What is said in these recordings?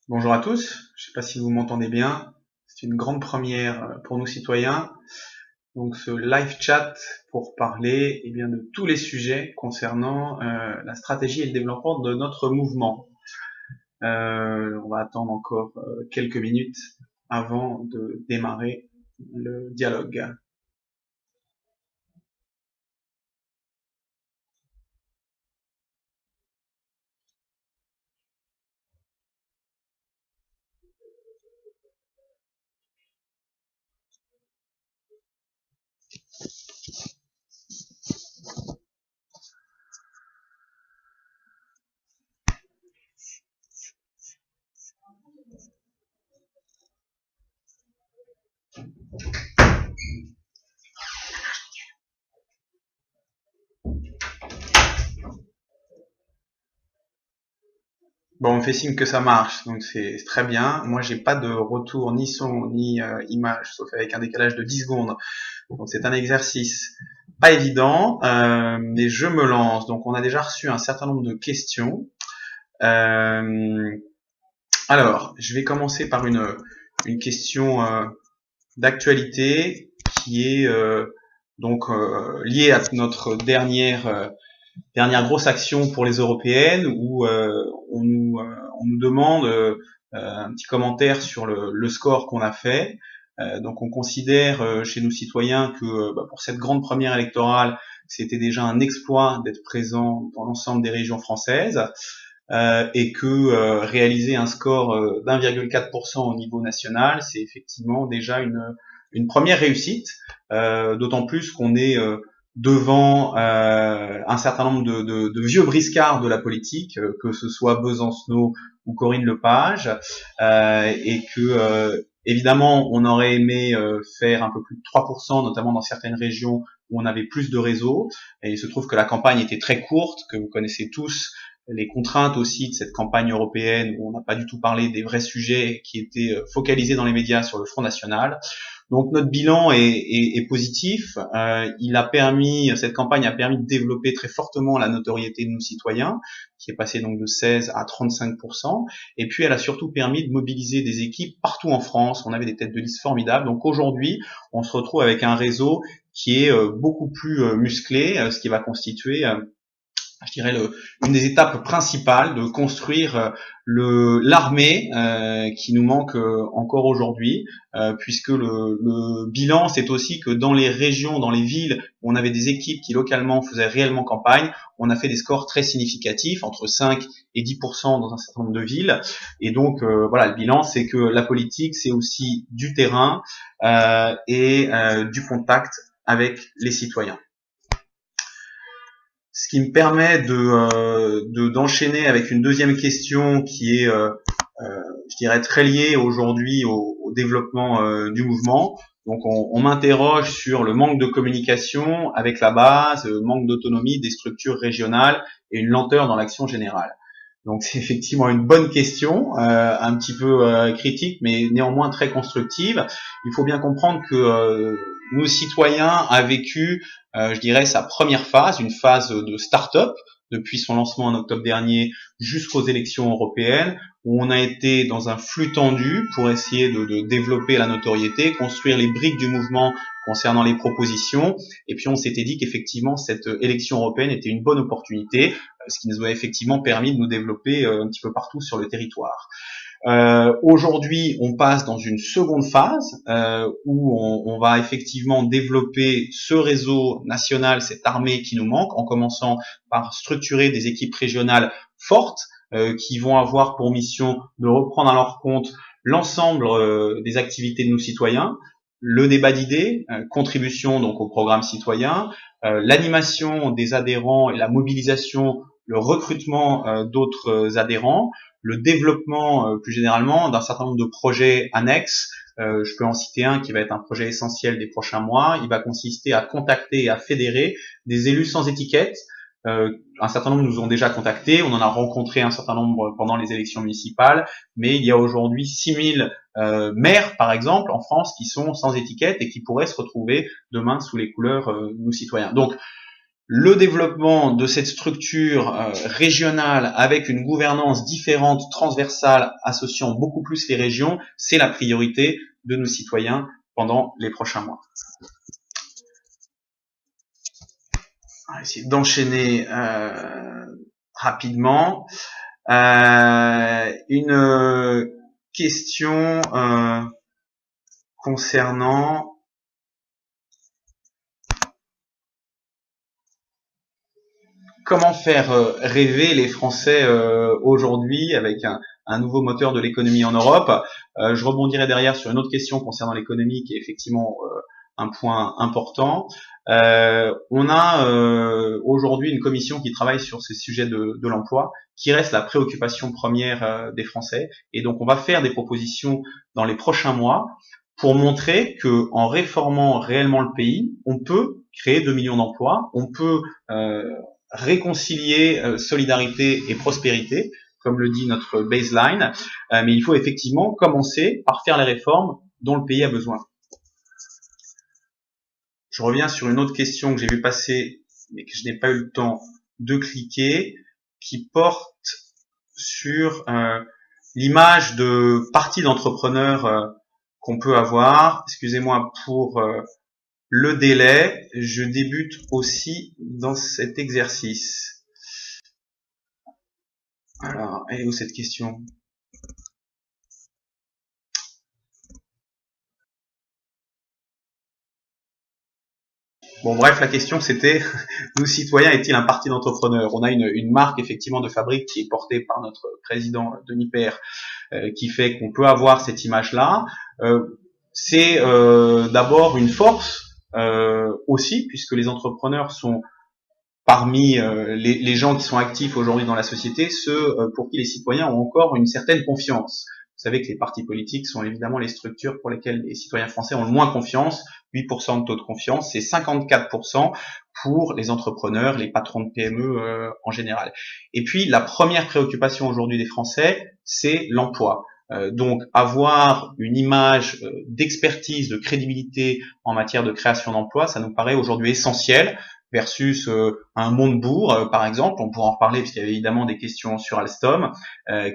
Bonjour à tous, je ne sais pas si vous m'entendez bien. C'est une grande première pour nous citoyens. Donc ce live chat pour parler bien, de tous les sujets concernant la stratégie et le développement de notre mouvement. On va attendre encore quelques minutes avant de démarrer le dialogue. Bon, on me fait signe que ça marche, donc c'est très bien. Moi, j'ai pas de retour ni son ni image, sauf avec un décalage de 10 secondes. Donc c'est un exercice pas évident, mais je me lance. Donc on a déjà reçu un certain nombre de questions. Euh, alors, je vais commencer par une question d'actualité qui est liée à notre dernière grosse action pour les européennes où on nous demande un petit commentaire sur le score qu'on a fait. Donc on considère chez nos citoyens que pour cette grande première électorale, c'était déjà un exploit d'être présent dans l'ensemble des régions françaises et que réaliser un score d'1,4% au niveau national, c'est effectivement déjà une première réussite, d'autant plus qu'on est devant un certain nombre de vieux briscards de la politique, que ce soit Besancenot ou Corinne Lepage, et que évidemment on aurait aimé faire un peu plus de 3%, notamment dans certaines régions où on avait plus de réseaux, et il se trouve que la campagne était très courte, que vous connaissez tous les contraintes aussi de cette campagne européenne où on n'a pas du tout parlé des vrais sujets qui étaient focalisés dans les médias sur le Front National. Donc notre bilan est positif. Cette campagne a permis de développer très fortement la notoriété de nos citoyens, qui est passée donc de 16 à 35%. Et puis elle a surtout permis de mobiliser des équipes partout en France. On avait des têtes de liste formidables. Donc aujourd'hui, on se retrouve avec un réseau qui est beaucoup plus musclé, ce qui va constituer je dirais une des étapes principales de construire l'armée qui nous manque encore aujourd'hui, puisque le bilan c'est aussi que dans les régions, dans les villes où on avait des équipes qui localement faisaient réellement campagne, on a fait des scores très significatifs, entre 5 et 10% dans un certain nombre de villes. Et donc voilà, le bilan c'est que la politique c'est aussi du terrain et du contact avec les citoyens. Ce qui me permet d'enchaîner avec une deuxième question qui est, je dirais, très liée aujourd'hui au développement du mouvement. Donc, on m'interroge sur le manque de communication avec la base, le manque d'autonomie des structures régionales et une lenteur dans l'action générale. Donc, c'est effectivement une bonne question, un petit peu critique, mais néanmoins très constructive. Il faut bien comprendre que nos citoyens a vécu, je dirais, sa première phase, une phase de start-up, depuis son lancement en octobre dernier jusqu'aux élections européennes, où on a été dans un flux tendu pour essayer de développer la notoriété, construire les briques du mouvement concernant les propositions. Et puis on s'était dit qu'effectivement cette élection européenne était une bonne opportunité, ce qui nous a effectivement permis de nous développer un petit peu partout sur le territoire. Aujourd'hui, on passe dans une seconde phase où on va effectivement développer ce réseau national, cette armée qui nous manque, en commençant par structurer des équipes régionales fortes qui vont avoir pour mission de reprendre à leur compte l'ensemble des activités de nos citoyens, le débat d'idées, contribution donc au programme citoyen, l'animation des adhérents et la mobilisation, le recrutement d'autres adhérents, le développement plus généralement d'un certain nombre de projets annexes. Je peux en citer un qui va être un projet essentiel des prochains mois. Il va consister à contacter et à fédérer des élus sans étiquette. Un certain nombre nous ont déjà contactés, on en a rencontré un certain nombre pendant les élections municipales, mais il y a aujourd'hui 6000 maires, par exemple, en France, qui sont sans étiquette et qui pourraient se retrouver demain sous les couleurs nous citoyens. Donc, Le développement de cette structure régionale avec une gouvernance différente, transversale, associant beaucoup plus les régions, c'est la priorité de nos citoyens pendant les prochains mois. On va essayer d'enchaîner rapidement. Une question concernant comment faire rêver les Français aujourd'hui avec un nouveau moteur de l'économie en Europe. Je rebondirai derrière sur une autre question concernant l'économie qui est effectivement un point important. On a aujourd'hui une commission qui travaille sur ces sujets de l'emploi, qui reste la préoccupation première des Français. Et donc on va faire des propositions dans les prochains mois pour montrer que en réformant réellement le pays, on peut créer 2 millions d'emplois, on peut réconcilier solidarité et prospérité, comme le dit notre baseline, mais il faut effectivement commencer par faire les réformes dont le pays a besoin. Je reviens sur une autre question que j'ai vu passer, mais que je n'ai pas eu le temps de cliquer, qui porte sur l'image de partie d'entrepreneurs qu'on peut avoir. Excusez-moi pour le délai, je débute aussi dans cet exercice. Alors, elle est où cette question ? Bon, bref, la question c'était, nous citoyens, est-il un parti d'entrepreneurs ? On a une marque effectivement de fabrique qui est portée par notre président Denis Père, qui fait qu'on peut avoir cette image-là. C'est d'abord une force aussi, puisque les entrepreneurs sont parmi les gens qui sont actifs aujourd'hui dans la société, ceux pour qui les citoyens ont encore une certaine confiance. Vous savez que les partis politiques sont évidemment les structures pour lesquelles les citoyens français ont le moins confiance, 8% de taux de confiance, c'est 54% pour les entrepreneurs, les patrons de PME en général. Et puis la première préoccupation aujourd'hui des Français, c'est l'emploi. Donc avoir une image d'expertise, de crédibilité en matière de création d'emplois, ça nous paraît aujourd'hui essentiel versus un Montebourg, par exemple. On pourra en reparler parce qu'il y avait évidemment des questions sur Alstom,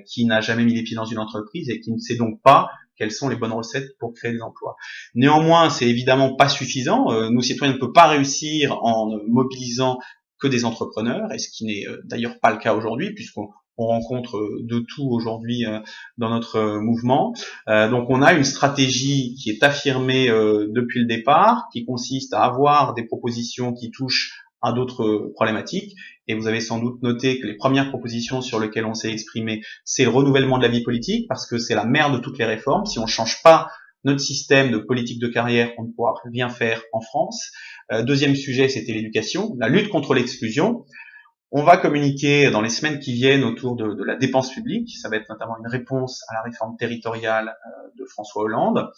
qui n'a jamais mis les pieds dans une entreprise et qui ne sait donc pas quelles sont les bonnes recettes pour créer des emplois. Néanmoins, c'est évidemment pas suffisant. Nous, citoyens, ne peut pas réussir en ne mobilisant que des entrepreneurs, et ce qui n'est d'ailleurs pas le cas aujourd'hui, puisqu'on rencontre de tout aujourd'hui dans notre mouvement. Donc on a une stratégie qui est affirmée depuis le départ, qui consiste à avoir des propositions qui touchent à d'autres problématiques. Et vous avez sans doute noté que les premières propositions sur lesquelles on s'est exprimé, c'est le renouvellement de la vie politique, parce que c'est la mère de toutes les réformes. Si on ne change pas notre système de politique de carrière, on ne pourra rien faire en France. Deuxième sujet, c'était l'éducation, la lutte contre l'exclusion. On va communiquer dans les semaines qui viennent autour de la dépense publique. Ça va être notamment une réponse à la réforme territoriale de François Hollande.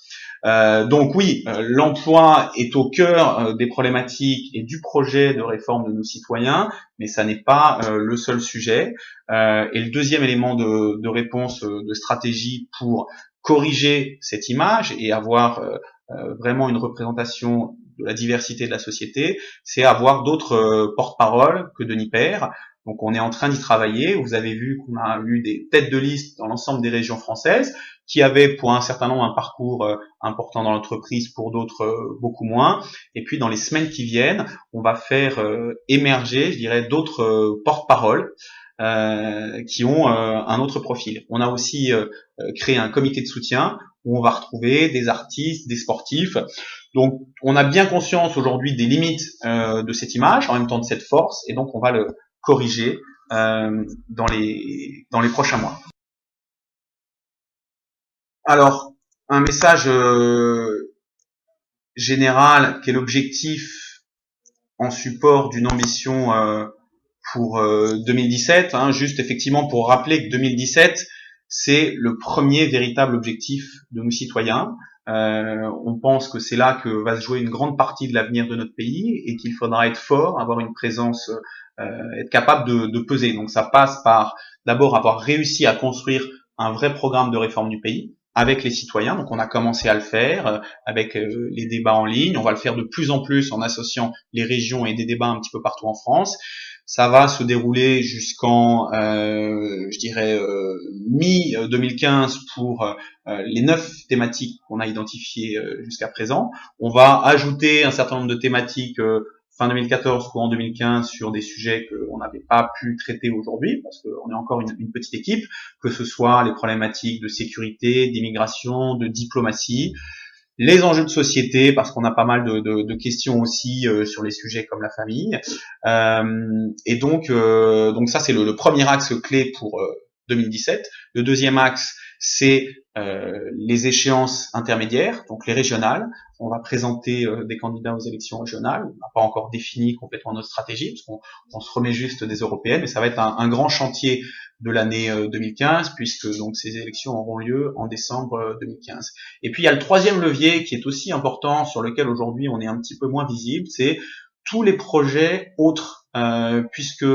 Donc oui, l'emploi est au cœur des problématiques et du projet de réforme de nos citoyens, mais ça n'est pas le seul sujet. Et le deuxième élément de réponse, de stratégie pour corriger cette image et avoir vraiment une représentation de la diversité de la société, c'est avoir d'autres porte-paroles que Denis Père. Donc on est en train d'y travailler. Vous avez vu qu'on a eu des têtes de liste dans l'ensemble des régions françaises qui avaient pour un certain nombre un parcours important dans l'entreprise, pour d'autres beaucoup moins. Et puis dans les semaines qui viennent, on va faire émerger, je dirais, d'autres porte-paroles qui ont un autre profil. On a aussi créé un comité de soutien où on va retrouver des artistes, des sportifs. Donc on a bien conscience aujourd'hui des limites de cette image, en même temps de cette force, et donc on va le corriger dans les prochains mois. Alors, un message général qui est l'objectif en support d'une ambition pour 2017, juste effectivement pour rappeler que 2017, c'est le premier véritable objectif de nos citoyens. On pense que c'est là que va se jouer une grande partie de l'avenir de notre pays et qu'il faudra être fort, avoir une présence, être capable de peser. Donc ça passe par d'abord avoir réussi à construire un vrai programme de réforme du pays. avec les citoyens. Donc on a commencé à le faire avec les débats en ligne. On va le faire de plus en plus en associant les régions et des débats un petit peu partout en France. Ça va se dérouler jusqu'en, je dirais, mi-2015 pour les 9 thématiques qu'on a identifiées jusqu'à présent. On va ajouter un certain nombre de thématiques fin 2014, courant 2015, sur des sujets qu'on n'avait pas pu traiter aujourd'hui, parce qu'on est encore une petite équipe, que ce soit les problématiques de sécurité, d'immigration, de diplomatie, les enjeux de société, parce qu'on a pas mal de questions aussi sur les sujets comme la famille. Et donc ça, c'est le premier axe clé pour 2017. Le deuxième axe, c'est les échéances intermédiaires, donc les régionales. On va présenter des candidats aux élections régionales. On n'a pas encore défini complètement notre stratégie, parce qu'on se remet juste des européennes, mais ça va être un grand chantier de l'année 2015, puisque donc ces élections auront lieu en décembre 2015. Et puis il y a le troisième levier qui est aussi important, sur lequel aujourd'hui on est un petit peu moins visible, c'est tous les projets autres, puisque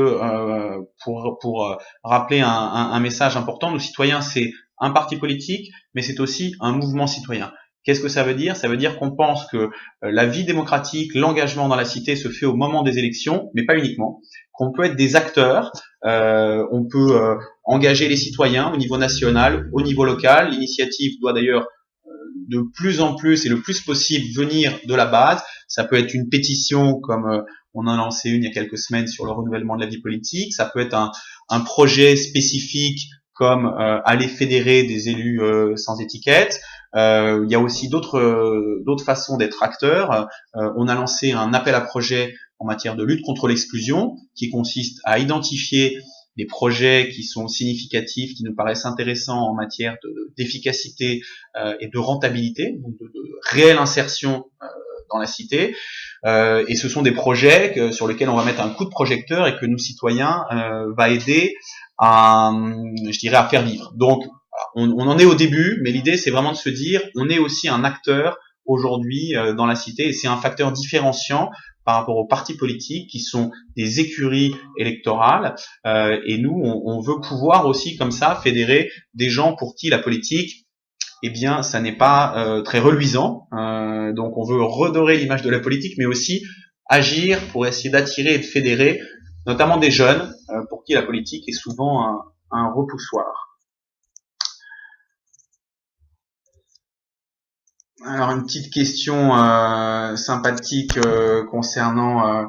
pour rappeler un message important, nos citoyens, c'est un parti politique, mais c'est aussi un mouvement citoyen. Qu'est-ce que ça veut dire? Ça veut dire qu'on pense que la vie démocratique, l'engagement dans la cité se fait au moment des élections, mais pas uniquement. Qu'on peut être des acteurs, on peut engager les citoyens au niveau national, au niveau local. L'initiative doit d'ailleurs de plus en plus et le plus possible venir de la base. Ça peut être une pétition comme on en a lancé une il y a quelques semaines sur le renouvellement de la vie politique. Ça peut être un projet spécifique comme aller fédérer des élus sans étiquette. Il y a aussi d'autres façons d'être acteur. On a lancé un appel à projet en matière de lutte contre l'exclusion, qui consiste à identifier des projets qui sont significatifs, qui nous paraissent intéressants en matière d'efficacité et de rentabilité, donc de réelle insertion dans la cité. Et ce sont des projets sur lesquels on va mettre un coup de projecteur et que nous, citoyens, va aider à faire vivre. Donc, on en est au début, mais l'idée, c'est vraiment de se dire, on est aussi un acteur aujourd'hui dans la cité, et c'est un facteur différenciant par rapport aux partis politiques qui sont des écuries électorales, et nous, on veut pouvoir aussi comme ça fédérer des gens pour qui la politique, eh bien, ça n'est pas très reluisant. Donc, on veut redorer l'image de la politique, mais aussi agir pour essayer d'attirer et de fédérer, notamment des jeunes, pour qui la politique est souvent un repoussoir. Alors, une petite question sympathique concernant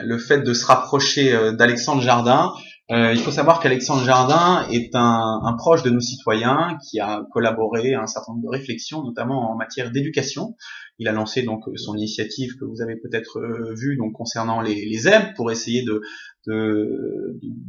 le fait de se rapprocher d'Alexandre Jardin. Il faut savoir qu'Alexandre Jardin est un proche de nos citoyens qui a collaboré à un certain nombre de réflexions, notamment en matière d'éducation. Il a lancé donc son initiative que vous avez peut-être vue, donc concernant les ZEB, pour essayer de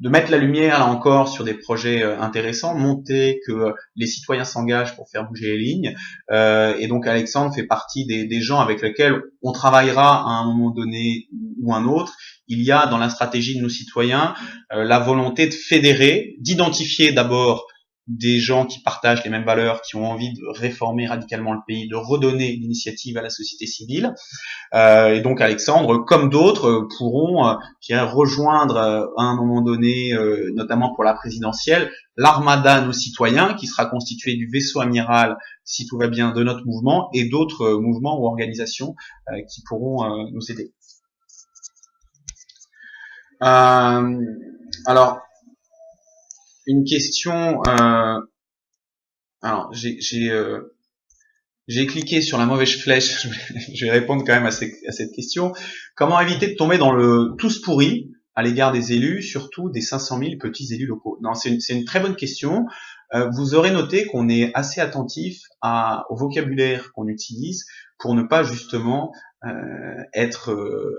mettre la lumière là encore sur des projets intéressants, montrer que les citoyens s'engagent pour faire bouger les lignes. Et donc Alexandre fait partie des gens avec lesquels on travaillera à un moment donné ou un autre. Il y a dans la stratégie de nos citoyens la volonté de fédérer, d'identifier d'abord des gens qui partagent les mêmes valeurs, qui ont envie de réformer radicalement le pays, de redonner l'initiative à la société civile. Et donc Alexandre, comme d'autres, pourront rejoindre à un moment donné, notamment pour la présidentielle, l'armada nos citoyens, qui sera constituée du vaisseau amiral, si tout va bien, de notre mouvement, et d'autres mouvements ou organisations qui pourront nous aider. Alors, une question. Alors, j'ai cliqué sur la mauvaise flèche. Je vais répondre quand même à cette question. Comment éviter de tomber dans le tous pourri à l'égard des élus, surtout des 500 000 petits élus locaux? Non, c'est une très bonne question. Vous aurez noté qu'on est assez attentif au vocabulaire qu'on utilise pour ne pas justement être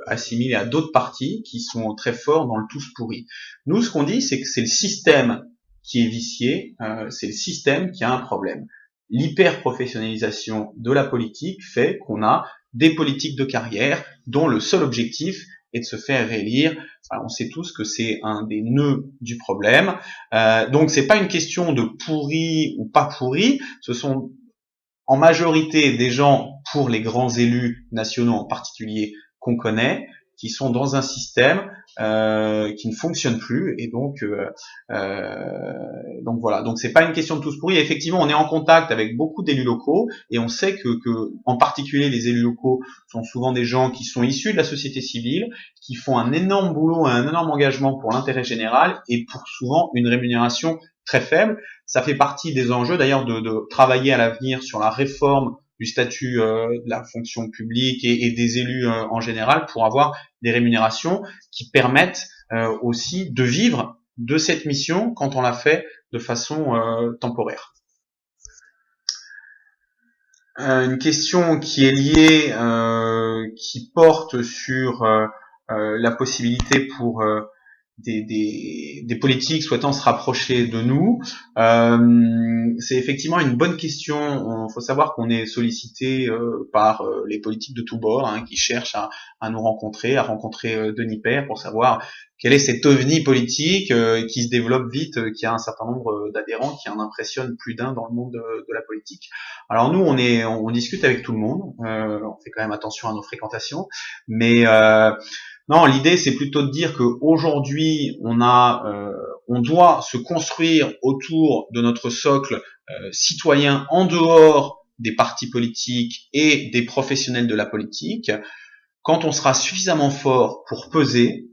assimilé à d'autres partis qui sont très forts dans le tous pourri. Nous, ce qu'on dit, c'est que c'est le système qui est vicié, c'est le système qui a un problème. L'hyper-professionnalisation de la politique fait qu'on a des politiques de carrière dont le seul objectif est de se faire réélire. Alors, on sait tous que c'est un des nœuds du problème. Donc, c'est pas une question de pourri ou pas pourri. Ce sont en majorité des gens, pour les grands élus nationaux en particulier, qu'on connaît, qui sont dans un système qui ne fonctionne plus, et donc voilà. Donc c'est pas une question de tous pourris. Effectivement, on est en contact avec beaucoup d'élus locaux, et on sait que en particulier les élus locaux sont souvent des gens qui sont issus de la société civile, qui font un énorme boulot, un énorme engagement pour l'intérêt général, et pour souvent une rémunération très faible. Ça fait partie des enjeux d'ailleurs de travailler à l'avenir sur la réforme du statut de la fonction publique et des élus en général, pour avoir des rémunérations qui permettent aussi de vivre de cette mission quand on la fait de façon temporaire. Une question qui est liée, qui porte sur la possibilité pour des politiques souhaitant se rapprocher de nous. C'est effectivement une bonne question. Il faut savoir qu'on est sollicité par les politiques de tous bords, qui cherchent à nous rencontrer, à rencontrer Denis Père pour savoir quel est cet ovni politique qui se développe vite, qui a un certain nombre d'adhérents, qui en impressionne plus d'un dans le monde de la politique. Alors nous, on discute avec tout le monde. On fait quand même attention à nos fréquentations, mais non, l'idée c'est plutôt de dire qu'aujourd'hui on doit se construire autour de notre socle citoyen en dehors des partis politiques et des professionnels de la politique. Quand on sera suffisamment fort pour peser,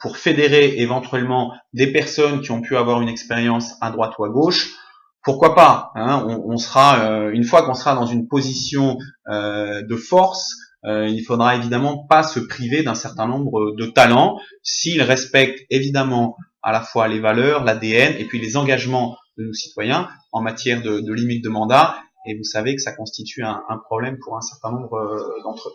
pour fédérer éventuellement des personnes qui ont pu avoir une expérience à droite ou à gauche, pourquoi pas, on sera une fois qu'on sera dans une position de force. Il faudra évidemment pas se priver d'un certain nombre de talents s'ils respectent évidemment à la fois les valeurs, l'ADN et puis les engagements de nos citoyens en matière de limite de mandat. Et vous savez que ça constitue un problème pour un certain nombre d'entre eux.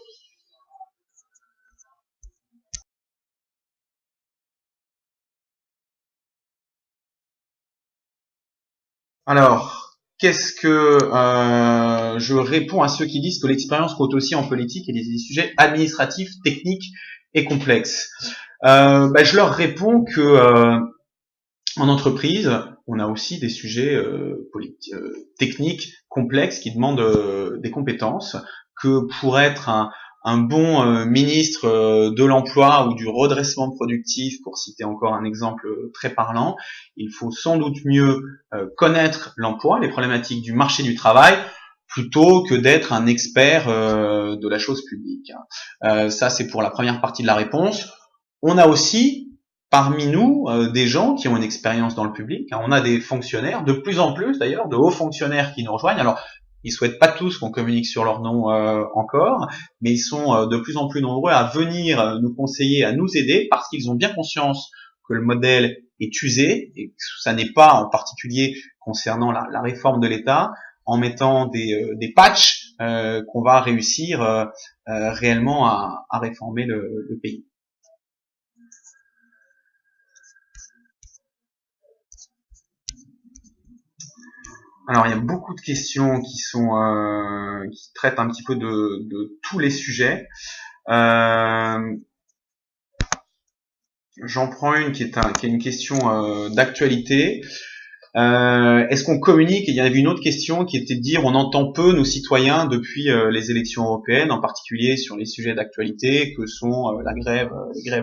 Alors, qu'est-ce que je réponds à ceux qui disent que l'expérience compte aussi en politique et des sujets administratifs, techniques et complexes? Je leur réponds que en entreprise, on a aussi des sujets techniques complexes qui demandent des compétences, que pour être un bon ministre de l'emploi ou du redressement productif, pour citer encore un exemple très parlant, il faut sans doute mieux connaître l'emploi, les problématiques du marché du travail, plutôt que d'être un expert de la chose publique. Ça, c'est pour la première partie de la réponse. On a aussi parmi nous des gens qui ont une expérience dans le public. On a des fonctionnaires, de plus en plus d'ailleurs, de hauts fonctionnaires qui nous rejoignent. Alors, ils souhaitent pas tous qu'on communique sur leur nom encore, mais ils sont de plus en plus nombreux à venir nous conseiller, à nous aider, parce qu'ils ont bien conscience que le modèle est usé, et que ça n'est pas en particulier concernant la réforme de l'État, en mettant des patchs qu'on va réussir réellement à réformer le pays. Alors, il y a beaucoup de questions qui traitent un petit peu de tous les sujets. J'en prends une qui est une question d'actualité. Est-ce qu'on communique? Et il y avait une autre question qui était de dire on entend peu nos citoyens depuis les élections européennes, en particulier sur les sujets d'actualité que sont les grèves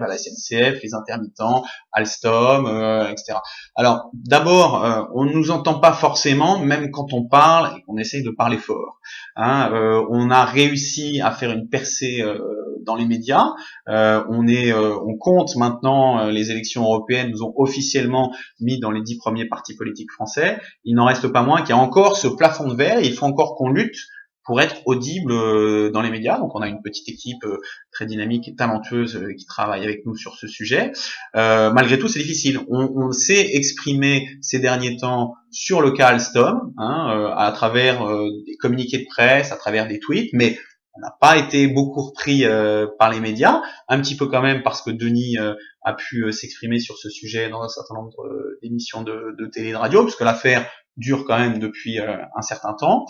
à la SNCF, les intermittents, Alstom, etc. Alors d'abord, on ne nous entend pas forcément, même quand on parle et qu'on essaye de parler fort. On a réussi à faire une percée dans les médias. On compte maintenant, les élections européennes nous ont officiellement mis dans les 10 premiers partis politiques français. Il n'en reste pas moins qu'il y a encore ce plafond de verre, et il faut encore qu'on lutte pour être audible dans les médias. Donc on a une petite équipe très dynamique et talentueuse qui travaille avec nous sur ce sujet. Malgré tout, c'est difficile. On s'est exprimé ces derniers temps sur le cas Alstom, à travers des communiqués de presse, à travers des tweets, mais on n'a pas été beaucoup repris par les médias, un petit peu quand même parce que Denis a pu s'exprimer sur ce sujet dans un certain nombre d'émissions de télé et de radio, puisque l'affaire dure quand même depuis un certain temps.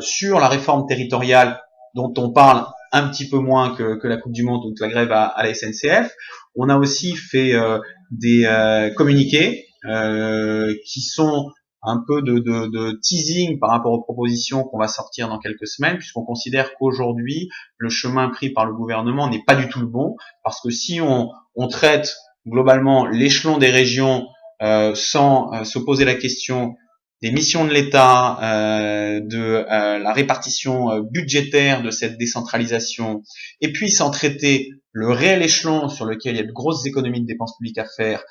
Sur la réforme territoriale dont on parle un petit peu moins que la Coupe du Monde ou que la grève à la SNCF, on a aussi fait des communiqués qui sont un peu de teasing par rapport aux propositions qu'on va sortir dans quelques semaines, puisqu'on considère qu'aujourd'hui, le chemin pris par le gouvernement n'est pas du tout le bon, parce que si on traite globalement l'échelon des régions sans se poser la question des missions de l'État, de la répartition budgétaire de cette décentralisation, et puis sans traiter le réel échelon sur lequel il y a de grosses économies de dépenses publiques à faire,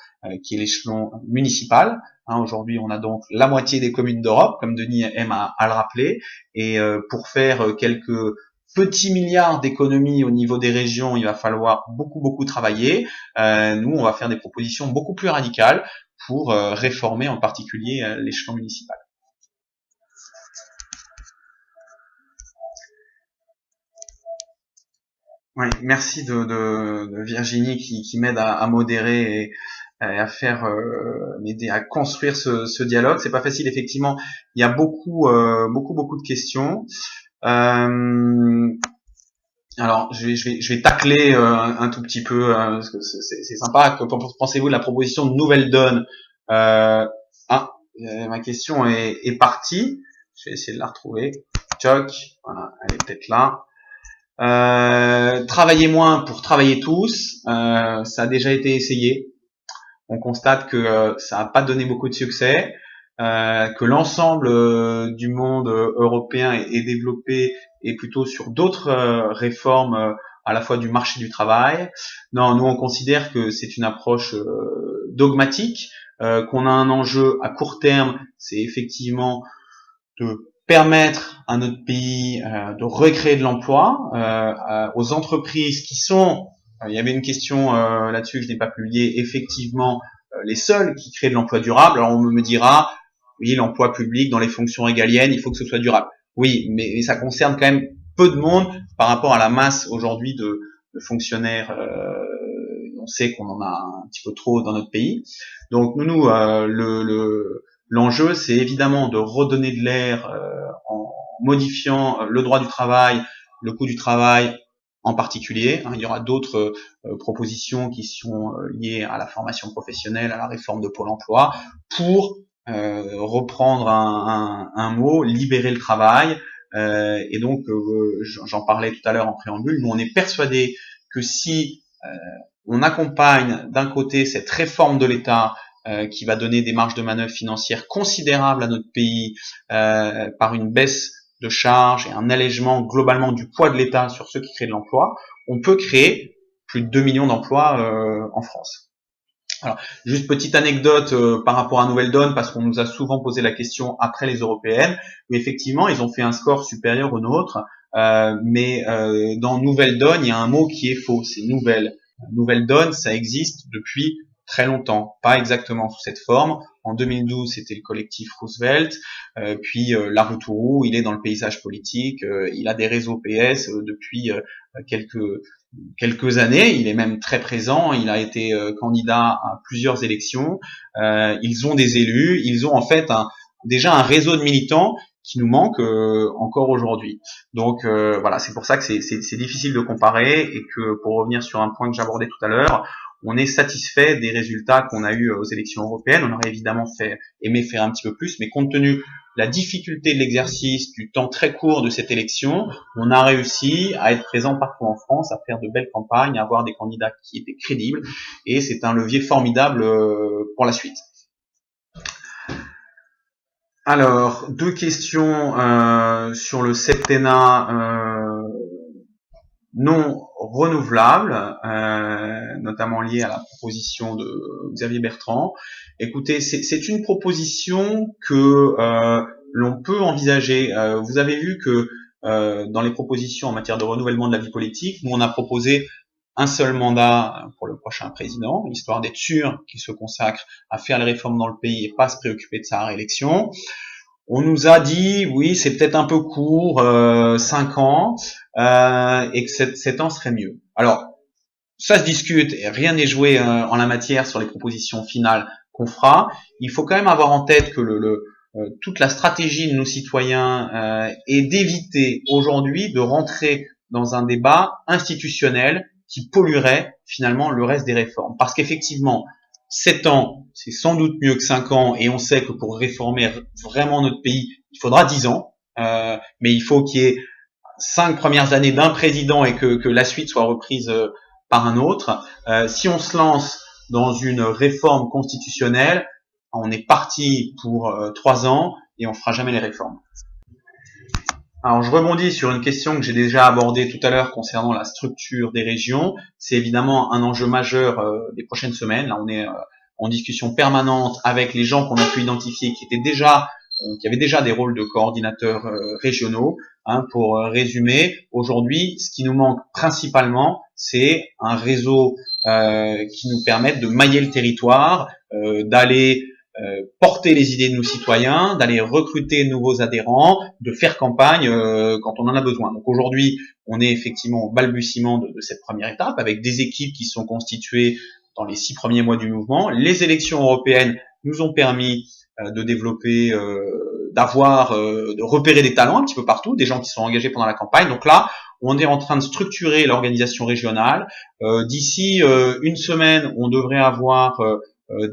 qui est l'échelon municipal. Aujourd'hui, on a donc la moitié des communes d'Europe, comme Denis aime à le rappeler, et pour faire quelques petits milliards d'économies au niveau des régions, il va falloir beaucoup travailler. Nous, on va faire des propositions beaucoup plus radicales pour réformer en particulier l'échelon municipal. Oui, merci de Virginie qui m'aide à modérer et à faire m'aider à construire ce dialogue. C'est pas facile, effectivement. Il y a beaucoup de questions. Alors, je vais tacler un tout petit peu, parce que c'est sympa. Que pensez-vous de la proposition de nouvelle donne? Ma question est partie. Je vais essayer de la retrouver. Choc, voilà, elle est peut-être là. Travailler moins pour travailler tous, ça a déjà été essayé. On constate que ça n'a pas donné beaucoup de succès, que l'ensemble du monde européen est développé et plutôt sur d'autres réformes à la fois du marché du travail. Non, nous on considère que c'est une approche dogmatique, qu'on a un enjeu à court terme, c'est effectivement de permettre à notre pays de recréer de l'emploi, aux entreprises qui sont, il y avait une question là-dessus que je n'ai pas publiée, effectivement les seuls qui créent de l'emploi durable. Alors on me dira, oui, l'emploi public dans les fonctions régaliennes, il faut que ce soit durable. Oui, mais ça concerne quand même peu de monde par rapport à la masse aujourd'hui de fonctionnaires. On sait qu'on en a un petit peu trop dans notre pays. Donc nous, l'enjeu, c'est évidemment de redonner de l'air en modifiant le droit du travail, le coût du travail en particulier. Il y aura d'autres propositions qui sont liées à la formation professionnelle, à la réforme de Pôle emploi, pour reprendre un mot, libérer le travail. Et donc, j'en parlais tout à l'heure en préambule, nous on est persuadés que si on accompagne d'un côté cette réforme de l'État qui va donner des marges de manœuvre financières considérables à notre pays par une baisse de charges et un allègement globalement du poids de l'État sur ceux qui créent de l'emploi, on peut créer plus de 2 millions d'emplois en France. Alors, juste petite anecdote par rapport à Nouvelle Donne, parce qu'on nous a souvent posé la question après les européennes, où effectivement, ils ont fait un score supérieur au nôtre, mais dans Nouvelle Donne, il y a un mot qui est faux, c'est nouvelle. Nouvelle Donne, ça existe depuis très longtemps, pas exactement sous cette forme. En 2012, c'était le collectif Roosevelt, puis Laroutourou, il est dans le paysage politique, il a des réseaux PS depuis quelques années, il est même très présent, il a été candidat à plusieurs élections, ils ont des élus, ils ont en fait déjà un réseau de militants qui nous manque encore aujourd'hui. Donc voilà, c'est pour ça que c'est difficile de comparer et que, pour revenir sur un point que j'abordais tout à l'heure, on est satisfait des résultats qu'on a eus aux élections européennes. On aurait évidemment aimé faire un petit peu plus, mais compte tenu de la difficulté de l'exercice, du temps très court de cette élection, on a réussi à être présent partout en France, à faire de belles campagnes, à avoir des candidats qui étaient crédibles, et c'est un levier formidable pour la suite. Alors, deux questions sur le septennat non renouvelable, notamment liées à la proposition de Xavier Bertrand. Écoutez, c'est une proposition que l'on peut envisager. Vous avez vu que dans les propositions en matière de renouvellement de la vie politique, nous on a proposé un seul mandat pour le prochain président, histoire d'être sûr qu'il se consacre à faire les réformes dans le pays et pas se préoccuper de sa réélection. On nous a dit, oui, c'est peut-être un peu court, 5 ans, et que 7 ans serait mieux. Alors, ça se discute, et rien n'est joué en la matière sur les propositions finales qu'on fera. Il faut quand même avoir en tête que toute la stratégie de nos citoyens est d'éviter aujourd'hui de rentrer dans un débat institutionnel qui polluerait finalement le reste des réformes. Parce qu'effectivement, 7 ans, c'est sans doute mieux que 5 ans, et on sait que pour réformer vraiment notre pays, il faudra 10 ans, mais il faut qu'il y ait 5 premières années d'un président et que la suite soit reprise par un autre. Si on se lance dans une réforme constitutionnelle, on est parti pour 3 ans et on fera jamais les réformes. Alors je rebondis sur une question que j'ai déjà abordée tout à l'heure concernant la structure des régions. C'est évidemment un enjeu majeur des prochaines semaines. Là on est en discussion permanente avec les gens qu'on a pu identifier qui avaient déjà des rôles de coordinateurs régionaux. Pour résumer, aujourd'hui, ce qui nous manque principalement, c'est un réseau qui nous permette de mailler le territoire, d'aller porter les idées de nos citoyens, d'aller recruter de nouveaux adhérents, de faire campagne quand on en a besoin. Donc aujourd'hui, on est effectivement au balbutiement de cette première étape, avec des équipes qui sont constituées dans les 6 premiers mois du mouvement. Les élections européennes nous ont permis de développer, de repérer des talents un petit peu partout, des gens qui sont engagés pendant la campagne. Donc là, on est en train de structurer l'organisation régionale. D'ici une semaine, on devrait avoir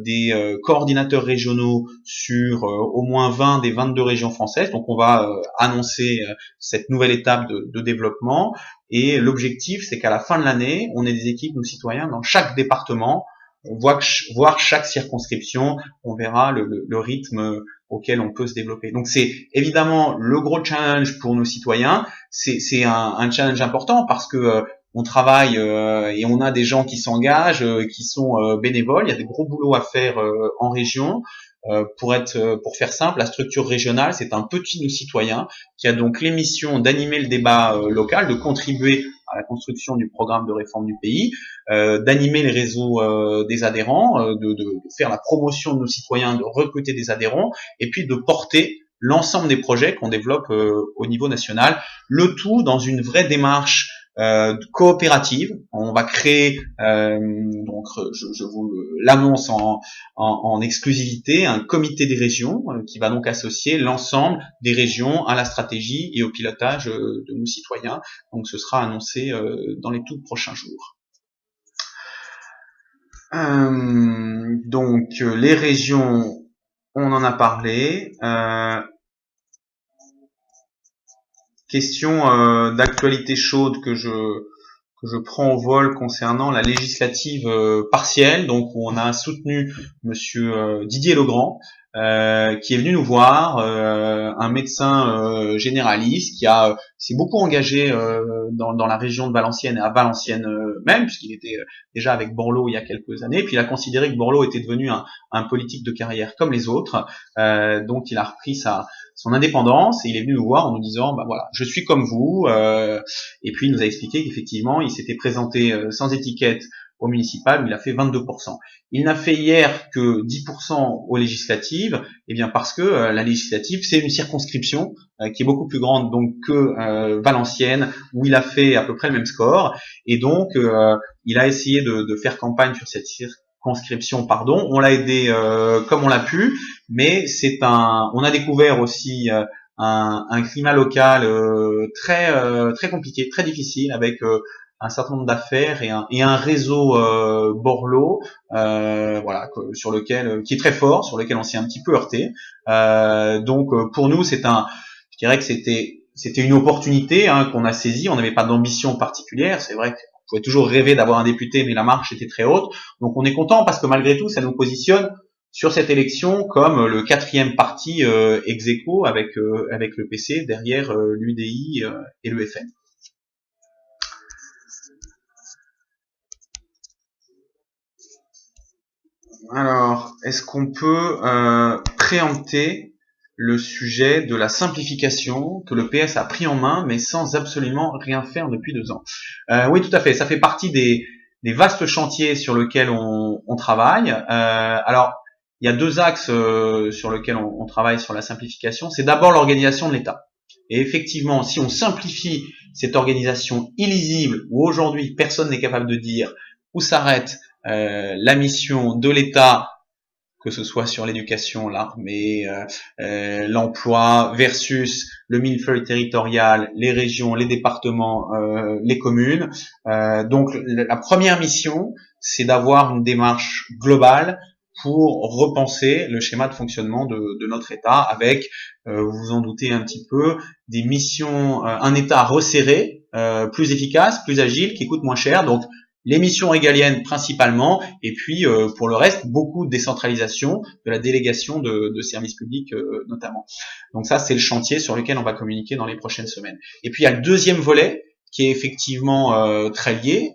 des coordinateurs régionaux sur au moins 20 des 22 régions françaises. Donc on va annoncer cette nouvelle étape de développement. Et l'objectif, c'est qu'à la fin de l'année, on ait des équipes, nos citoyens, dans chaque département. On voit voir chaque circonscription, on verra le rythme auquel on peut se développer. Donc c'est évidemment le gros challenge pour nos citoyens. C'est un challenge important parce que on travaille et on a des gens qui s'engagent, qui sont bénévoles. Il y a des gros boulots à faire en région. Pour faire simple, la structure régionale, c'est un petit nos citoyens qui a donc l'émission d'animer le débat local, de contribuer à la construction du programme de réforme du pays, d'animer les réseaux des adhérents, de faire la promotion de nos citoyens, de recruter des adhérents, et puis de porter l'ensemble des projets qu'on développe au niveau national, le tout dans une vraie démarche coopérative. On va créer, donc je vous l'annonce en exclusivité, un comité des régions qui va donc associer l'ensemble des régions à la stratégie et au pilotage de nos citoyens. Donc ce sera annoncé dans les tout prochains jours. Donc les régions, on en a parlé. Question d'actualité chaude que je prends au vol concernant la législative partielle. Donc on a soutenu monsieur Didier Legrand qui est venu nous voir, un médecin généraliste qui s'est beaucoup engagé dans la région de Valenciennes et à Valenciennes même, puisqu'il était déjà avec Borloo il y a quelques années. Puis il a considéré que Borloo était devenu un politique de carrière comme les autres, donc il a repris son indépendance et il est venu nous voir en nous disant bah voilà, je suis comme vous, et puis il nous a expliqué qu'effectivement il s'était présenté sans étiquette au municipal où il a fait 22%. Il n'a fait hier que 10% aux législatives, et bien parce que la législative c'est une circonscription qui est beaucoup plus grande donc que Valenciennes où il a fait à peu près le même score, et donc il a essayé de faire campagne sur cette circonscription, on l'a aidé comme on l'a pu, mais on a découvert aussi un climat local très compliqué, très difficile, avec un certain nombre d'affaires et un réseau Borloo, voilà, sur lequel qui est très fort, sur lequel on s'est un petit peu heurté. Donc pour nous, je dirais que c'était une opportunité qu'on a saisie. On n'avait pas d'ambition particulière. C'est vrai qu'on pouvait toujours rêver d'avoir un député, mais la marche était très haute. Donc on est content parce que malgré tout, ça nous positionne sur cette élection comme le 4e parti ex aequo avec le PC derrière l'UDI et le FN. Alors, est-ce qu'on peut préempter le sujet de la simplification que le PS a pris en main, mais sans absolument rien faire depuis 2 ans? Oui, tout à fait. Ça fait partie des vastes chantiers sur lesquels on travaille. Alors, il y a 2 axes sur lesquels on travaille sur la simplification. C'est d'abord l'organisation de l'État. Et effectivement, si on simplifie cette organisation illisible, où aujourd'hui personne n'est capable de dire où s'arrête la mission de l'État, que ce soit sur l'éducation, l'armée, l'emploi versus le millefeuille territorial, les régions, les départements, les communes. Donc la première mission, c'est d'avoir une démarche globale pour repenser le schéma de fonctionnement de notre État avec, vous vous en doutez un petit peu, des missions, un État resserré, plus efficace, plus agile, qui coûte moins cher. Donc les missions régaliennes principalement, et puis pour le reste, beaucoup de décentralisation, de la délégation de services publics notamment. Donc ça, c'est le chantier sur lequel on va communiquer dans les prochaines semaines. Et puis il y a le deuxième volet, qui est effectivement très lié,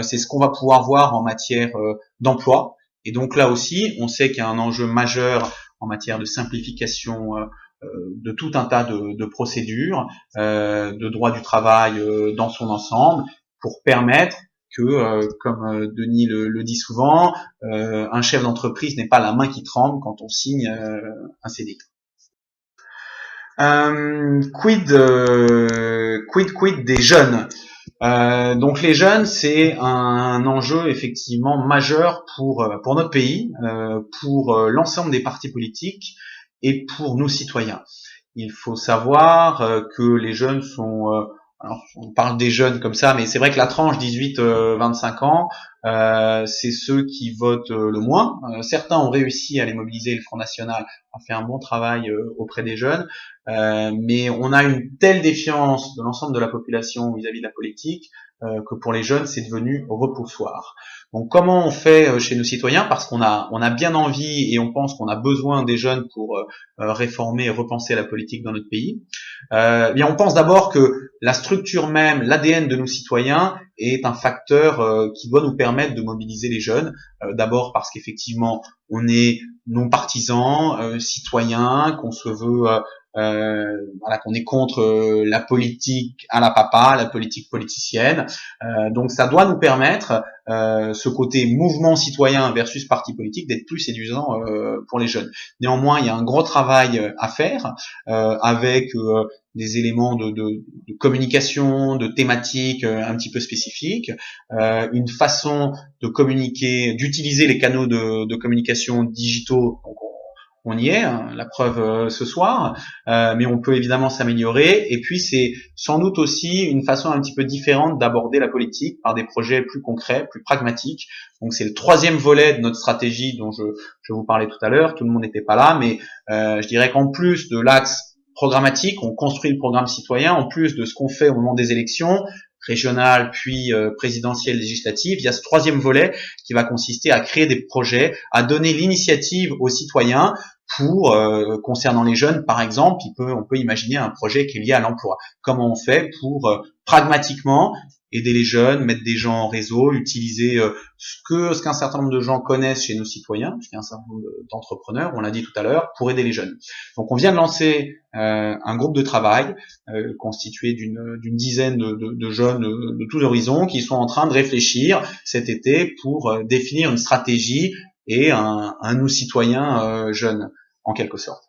c'est ce qu'on va pouvoir voir en matière d'emploi. Et donc là aussi, on sait qu'il y a un enjeu majeur en matière de simplification de tout un tas de procédures, de droit du travail dans son ensemble, pour permettre que, comme Denis le dit souvent, un chef d'entreprise n'est pas la main qui tremble quand on signe un CDI. Quid des jeunes. Donc les jeunes, c'est un enjeu effectivement majeur pour notre pays, pour l'ensemble des partis politiques et pour nos citoyens. Il faut savoir que les jeunes sont, alors on parle des jeunes comme ça, mais c'est vrai que la tranche 18-25 ans, c'est ceux qui votent le moins. Certains ont réussi à les mobiliser, le Front National a fait un bon travail auprès des jeunes, mais on a une telle défiance de l'ensemble de la population vis-à-vis de la politique que pour les jeunes, c'est devenu repoussoir. Donc comment on fait chez nos citoyens, parce qu'on a bien envie et on pense qu'on a besoin des jeunes pour réformer et repenser la politique dans notre pays. Bien on pense d'abord que la structure même, l'ADN de nos citoyens est un facteur qui doit nous permettre de mobiliser les jeunes. D'abord parce qu'effectivement on est non partisans, citoyens, qu'on se veut voilà, qu'on est contre la politique à la papa, la politique politicienne. Donc ça doit nous permettre, ce côté mouvement citoyen versus parti politique, d'être plus séduisant pour les jeunes. Néanmoins, il y a un gros travail à faire avec des éléments de communication, de thématiques un petit peu spécifiques, une façon de communiquer, d'utiliser les canaux de communication digitaux. Donc, on y est, hein, la preuve ce soir, mais on peut évidemment s'améliorer. Et puis c'est sans doute aussi une façon un petit peu différente d'aborder la politique par des projets plus concrets, plus pragmatiques. Donc c'est le troisième volet de notre stratégie dont je vous parlais tout à l'heure. Tout le monde n'était pas là, mais je dirais qu'en plus de l'axe programmatique, on construit le programme citoyen, en plus de ce qu'on fait au moment des élections régionales puis présidentielles, législatives, il y a ce troisième volet qui va consister à créer des projets, à donner l'initiative aux citoyens pour, concernant les jeunes par exemple, on peut imaginer un projet qui est lié à l'emploi. Comment on fait pour pragmatiquement aider les jeunes, mettre des gens en réseau, utiliser ce qu'un certain nombre de gens connaissent chez nos citoyens, parce qu'il y a un certain nombre d'entrepreneurs, on l'a dit tout à l'heure, pour aider les jeunes. Donc on vient de lancer un groupe de travail constitué d'une dizaine de jeunes de tous horizons qui sont en train de réfléchir cet été pour définir une stratégie et un nous citoyens jeunes, en quelque sorte.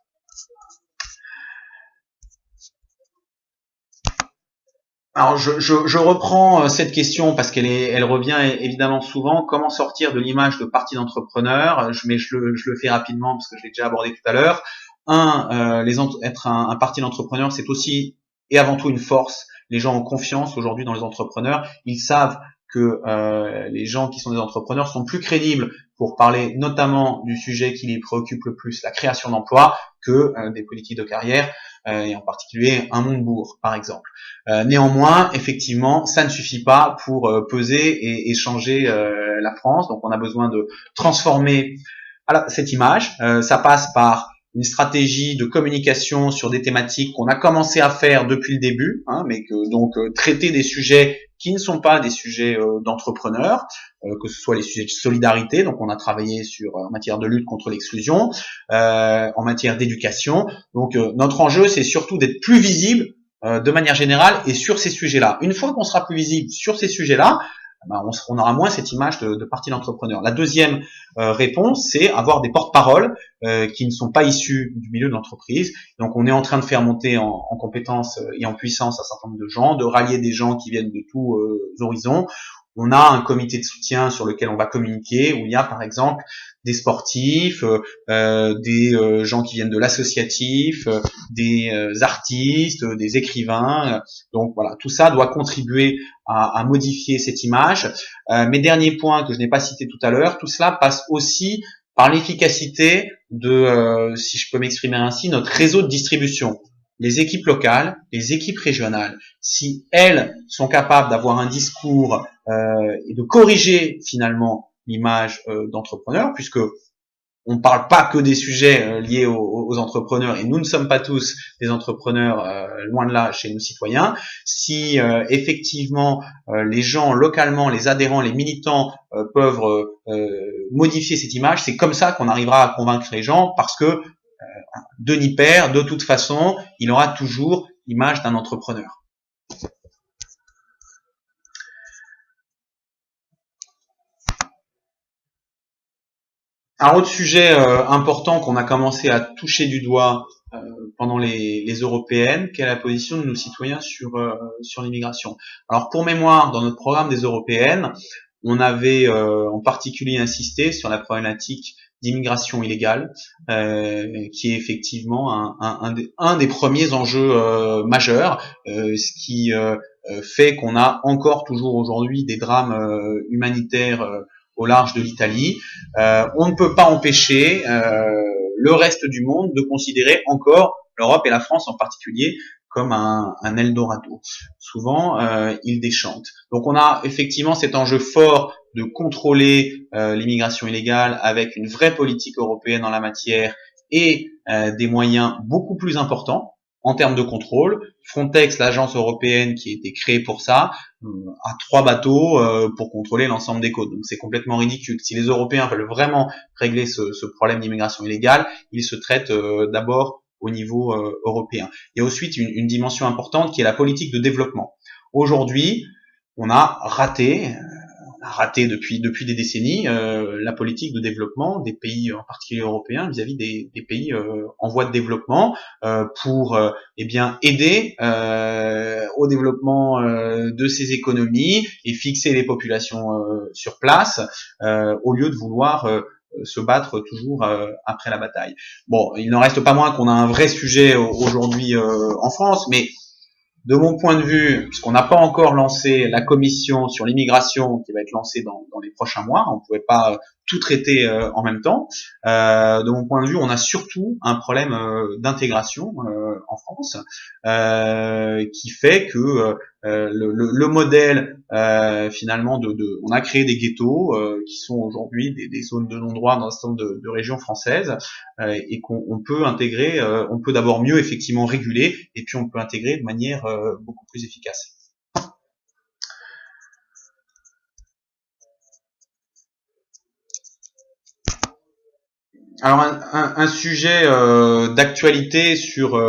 Alors je reprends cette question parce elle revient évidemment souvent. Comment sortir de l'image de parti d'entrepreneur? Je le fais rapidement parce que je l'ai déjà abordé tout à l'heure. Être un parti d'entrepreneur, c'est aussi et avant tout une force. Les gens ont confiance aujourd'hui dans les entrepreneurs. Ils savent que les gens qui sont des entrepreneurs sont plus crédibles pour parler notamment du sujet qui les préoccupe le plus, la création d'emplois, que des politiques de carrière, et en particulier un Montebourg, par exemple. Néanmoins, effectivement, ça ne suffit pas pour peser et changer la France. Donc on a besoin de transformer cette image. Ça passe par une stratégie de communication sur des thématiques qu'on a commencé à faire depuis le début, mais que donc traiter des sujets qui ne sont pas des sujets d'entrepreneurs, que ce soit les sujets de solidarité, donc on a travaillé en matière de lutte contre l'exclusion, en matière d'éducation. Donc notre enjeu, c'est surtout d'être plus visible de manière générale et sur ces sujets-là. Une fois qu'on sera plus visible sur ces sujets-là, on aura moins cette image de parti d'entrepreneur. La deuxième réponse, c'est avoir des porte-paroles qui ne sont pas issus du milieu de l'entreprise. Donc on est en train de faire monter en compétences et en puissance un certain nombre de gens, de rallier des gens qui viennent de tous horizons. on a un comité de soutien sur lequel on va communiquer, où il y a par exemple des sportifs, des gens qui viennent de l'associatif, des artistes, des écrivains. Donc voilà, tout ça doit contribuer à modifier cette image. Mes derniers points que je n'ai pas cités tout à l'heure, tout cela passe aussi par l'efficacité de, si je peux m'exprimer ainsi, notre réseau de distribution. Les équipes locales, les équipes régionales, si elles sont capables d'avoir un discours et de corriger finalement l'image d'entrepreneur, puisque on ne parle pas que des sujets liés aux entrepreneurs, et nous ne sommes pas tous des entrepreneurs, loin de là, chez nos citoyens. Si effectivement les gens localement, les adhérents, les militants peuvent modifier cette image, c'est comme ça qu'on arrivera à convaincre les gens, parce que Denis Père, de toute façon, il aura toujours l'image d'un entrepreneur. Un autre sujet important qu'on a commencé à toucher du doigt pendant les européennes, quelle est la position de nos citoyens sur l'immigration. Alors pour mémoire, dans notre programme des européennes, on avait en particulier insisté sur la problématique d'immigration illégale, qui est effectivement un des premiers enjeux majeurs, ce qui fait qu'on a encore toujours aujourd'hui des drames humanitaires au large de l'Italie. On ne peut pas empêcher le reste du monde de considérer encore l'Europe et la France en particulier comme un Eldorado. Souvent, ils déchantent. Donc on a effectivement cet enjeu fort de contrôler l'immigration illégale avec une vraie politique européenne en la matière et des moyens beaucoup plus importants en termes de contrôle. Frontex, l'agence européenne qui a été créée pour ça, a 3 bateaux pour contrôler l'ensemble des côtes. Donc c'est complètement ridicule. Si les Européens veulent vraiment régler ce problème d'immigration illégale, ils se traitent d'abord au niveau européen. Il y a ensuite une dimension importante qui est la politique de développement. Aujourd'hui, on a raté depuis des décennies la politique de développement des pays, en particulier européens, vis-à-vis des pays en voie de développement, pour eh bien aider au développement de ces économies et fixer les populations sur place, au lieu de vouloir se battre toujours après la bataille. Bon, il n'en reste pas moins qu'on a un vrai sujet aujourd'hui en France, mais de mon point de vue, puisqu'on n'a pas encore lancé la commission sur l'immigration qui va être lancée dans les prochains mois, on ne pouvait pas tout traiter en même temps. De mon point de vue, on a surtout un problème d'intégration en France qui fait que le modèle finalement on a créé des ghettos qui sont aujourd'hui des zones de non-droit dans un certain nombre de régions françaises et qu'on peut intégrer, on peut d'abord mieux effectivement réguler et puis on peut intégrer de manière beaucoup plus efficace. Alors un sujet d'actualité sur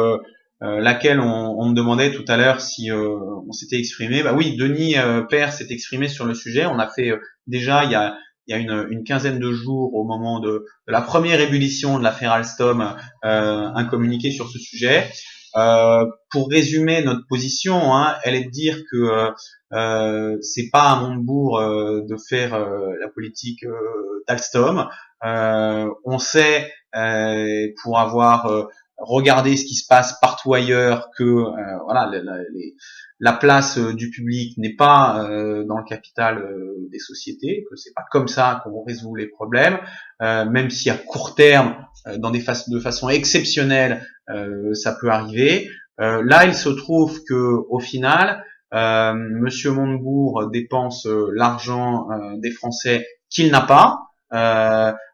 laquelle on me demandait tout à l'heure si on s'était exprimé. Bah oui, Denis Père s'est exprimé sur le sujet. On a fait déjà il y a une quinzaine de jours au moment de la première ébullition de l'affaire Alstom un communiqué sur ce sujet. Pour résumer notre position, elle est de dire que c'est pas à Montebourg de faire la politique d'Alstom. On sait, pour avoir regardé ce qui se passe partout ailleurs, que voilà, la place du public n'est pas dans le capital des sociétés, que c'est pas comme ça qu'on résout les problèmes, même si à court terme, de façon exceptionnelle, ça peut arriver. Là, il se trouve que au final, Monsieur Montebourg dépense l'argent des Français qu'il n'a pas,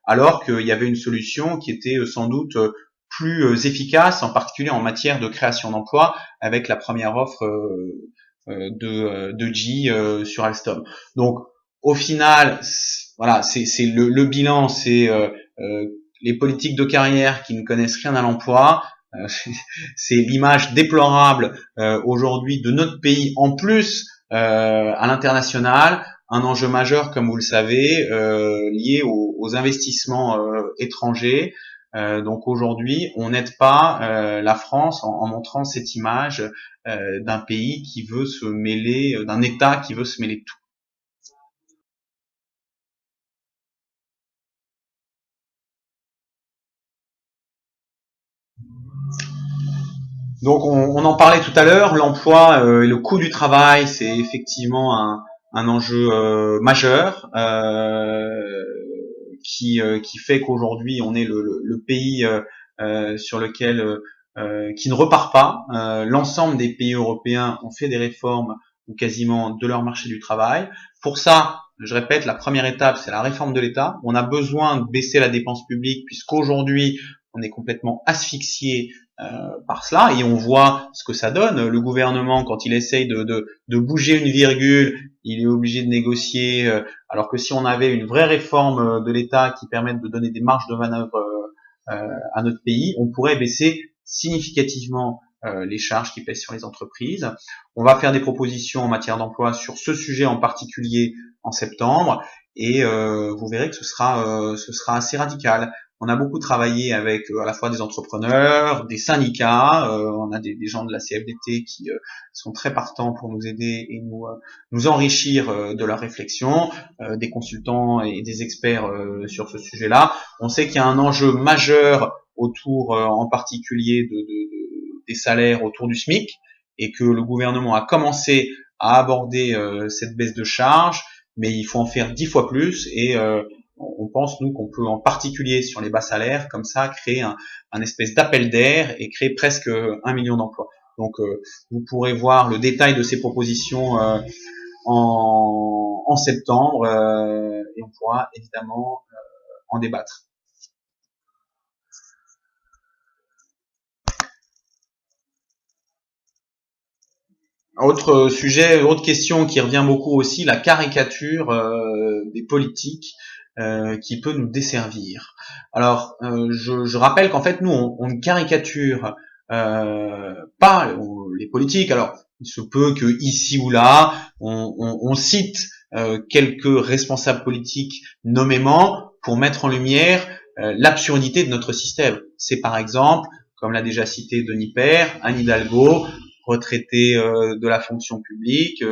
alors qu'il y avait une solution qui était sans doute plus efficace, en particulier en matière de création d'emplois, avec la première offre de G sur Alstom. Donc, au final, voilà, c'est le bilan, c'est les politiques de carrière qui ne connaissent rien à l'emploi. C'est l'image déplorable aujourd'hui de notre pays, en plus à l'international, un enjeu majeur, comme vous le savez, lié aux investissements étrangers. Donc aujourd'hui, on n'aide pas la France en montrant cette image d'un pays qui veut se mêler, d'un État qui veut se mêler de tout. Donc on en parlait tout à l'heure, l'emploi et le coût du travail, c'est effectivement un enjeu majeur qui fait qu'aujourd'hui on est le pays sur lequel qui ne repart pas. L'ensemble des pays européens ont fait des réformes ou quasiment de leur marché du travail. Pour ça, je répète, la première étape, c'est la réforme de l'État. On a besoin de baisser la dépense publique puisqu'aujourd'hui, on est complètement asphyxié par cela et on voit ce que ça donne. Le gouvernement, quand il essaye de bouger une virgule, il est obligé de négocier, alors que si on avait une vraie réforme de l'État qui permette de donner des marges de manœuvre à notre pays, on pourrait baisser significativement les charges qui pèsent sur les entreprises. On va faire des propositions en matière d'emploi sur ce sujet en particulier en septembre et vous verrez que ce sera assez radical. On a beaucoup travaillé avec à la fois des entrepreneurs, des syndicats, on a des gens de la CFDT qui sont très partants pour nous aider et nous enrichir de leur réflexion, des consultants et des experts sur ce sujet-là. On sait qu'il y a un enjeu majeur autour en particulier des salaires autour du SMIC et que le gouvernement a commencé à aborder cette baisse de charge, mais il faut en faire 10 fois plus et on pense, nous, qu'on peut en particulier sur les bas salaires, comme ça, créer un espèce d'appel d'air et créer presque 1 million d'emplois. Donc, vous pourrez voir le détail de ces propositions en septembre et on pourra évidemment en débattre. Autre sujet, autre question qui revient beaucoup aussi, la caricature des politiques qui peut nous desservir. Alors, je rappelle qu'en fait, nous, on ne caricature pas les politiques. Alors, il se peut que ici ou là, on cite quelques responsables politiques nommément pour mettre en lumière l'absurdité de notre système. C'est par exemple, comme l'a déjà cité Denis Père, Anne Hidalgo, retraité de la fonction publique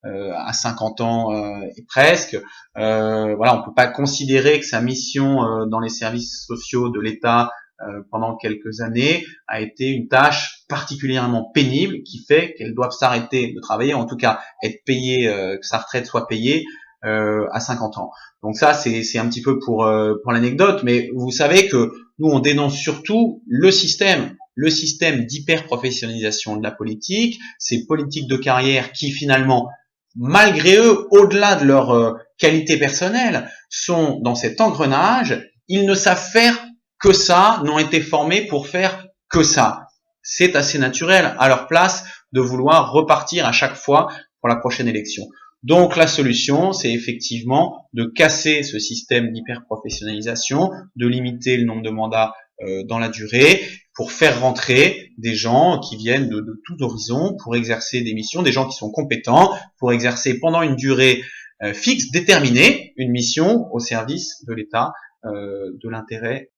à 50 ans et presque. Voilà, on peut pas considérer que sa mission dans les services sociaux de l'État pendant quelques années a été une tâche particulièrement pénible qui fait qu'elle doit s'arrêter de travailler, en tout cas être payée, que sa retraite soit payée à 50 ans. Donc ça, c'est un petit peu pour l'anecdote, mais vous savez que nous, on dénonce surtout le système d'hyper-professionnalisation de la politique, ces politiques de carrière qui finalement, malgré eux, au-delà de leur qualité personnelle, sont dans cet engrenage, ils ne savent faire que ça, n'ont été formés pour faire que ça. C'est assez naturel à leur place de vouloir repartir à chaque fois pour la prochaine élection. Donc la solution, c'est effectivement de casser ce système d'hyper-professionnalisation, de limiter le nombre de mandats dans la durée, pour faire rentrer des gens qui viennent de tous horizons, pour exercer des missions, des gens qui sont compétents, pour exercer pendant une durée fixe, déterminée, une mission au service de l'État, de l'intérêt.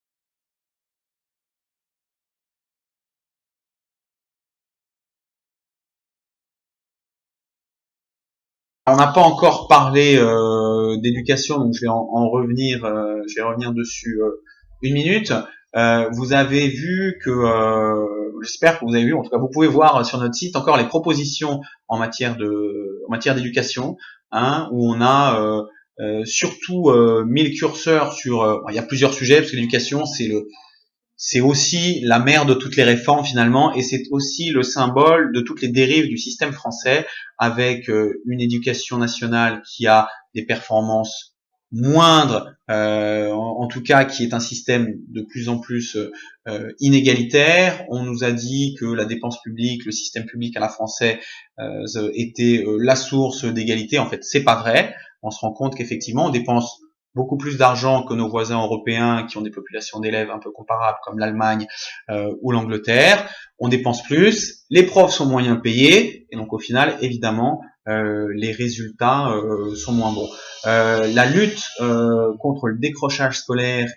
On n'a pas encore parlé d'éducation, donc je vais en revenir, je vais revenir dessus une minute. Vous avez vu que, j'espère que vous avez vu, en tout cas vous pouvez voir sur notre site encore les propositions en matière d'éducation, hein, où on a surtout mis le curseur sur, il y a plusieurs sujets parce que l'éducation c'est aussi la mère de toutes les réformes finalement, et c'est aussi le symbole de toutes les dérives du système français, avec une éducation nationale qui a des performances moindres, en tout cas qui est un système de plus en plus inégalitaire. On nous a dit que la dépense publique, le système public à la française était la source d'égalité. En fait, c'est pas vrai. On se rend compte qu'effectivement, on dépense beaucoup plus d'argent que nos voisins européens qui ont des populations d'élèves un peu comparables comme l'Allemagne ou l'Angleterre. On dépense plus, les profs sont moyen payés et donc au final, évidemment, les résultats sont moins bons. La lutte contre le décrochage scolaire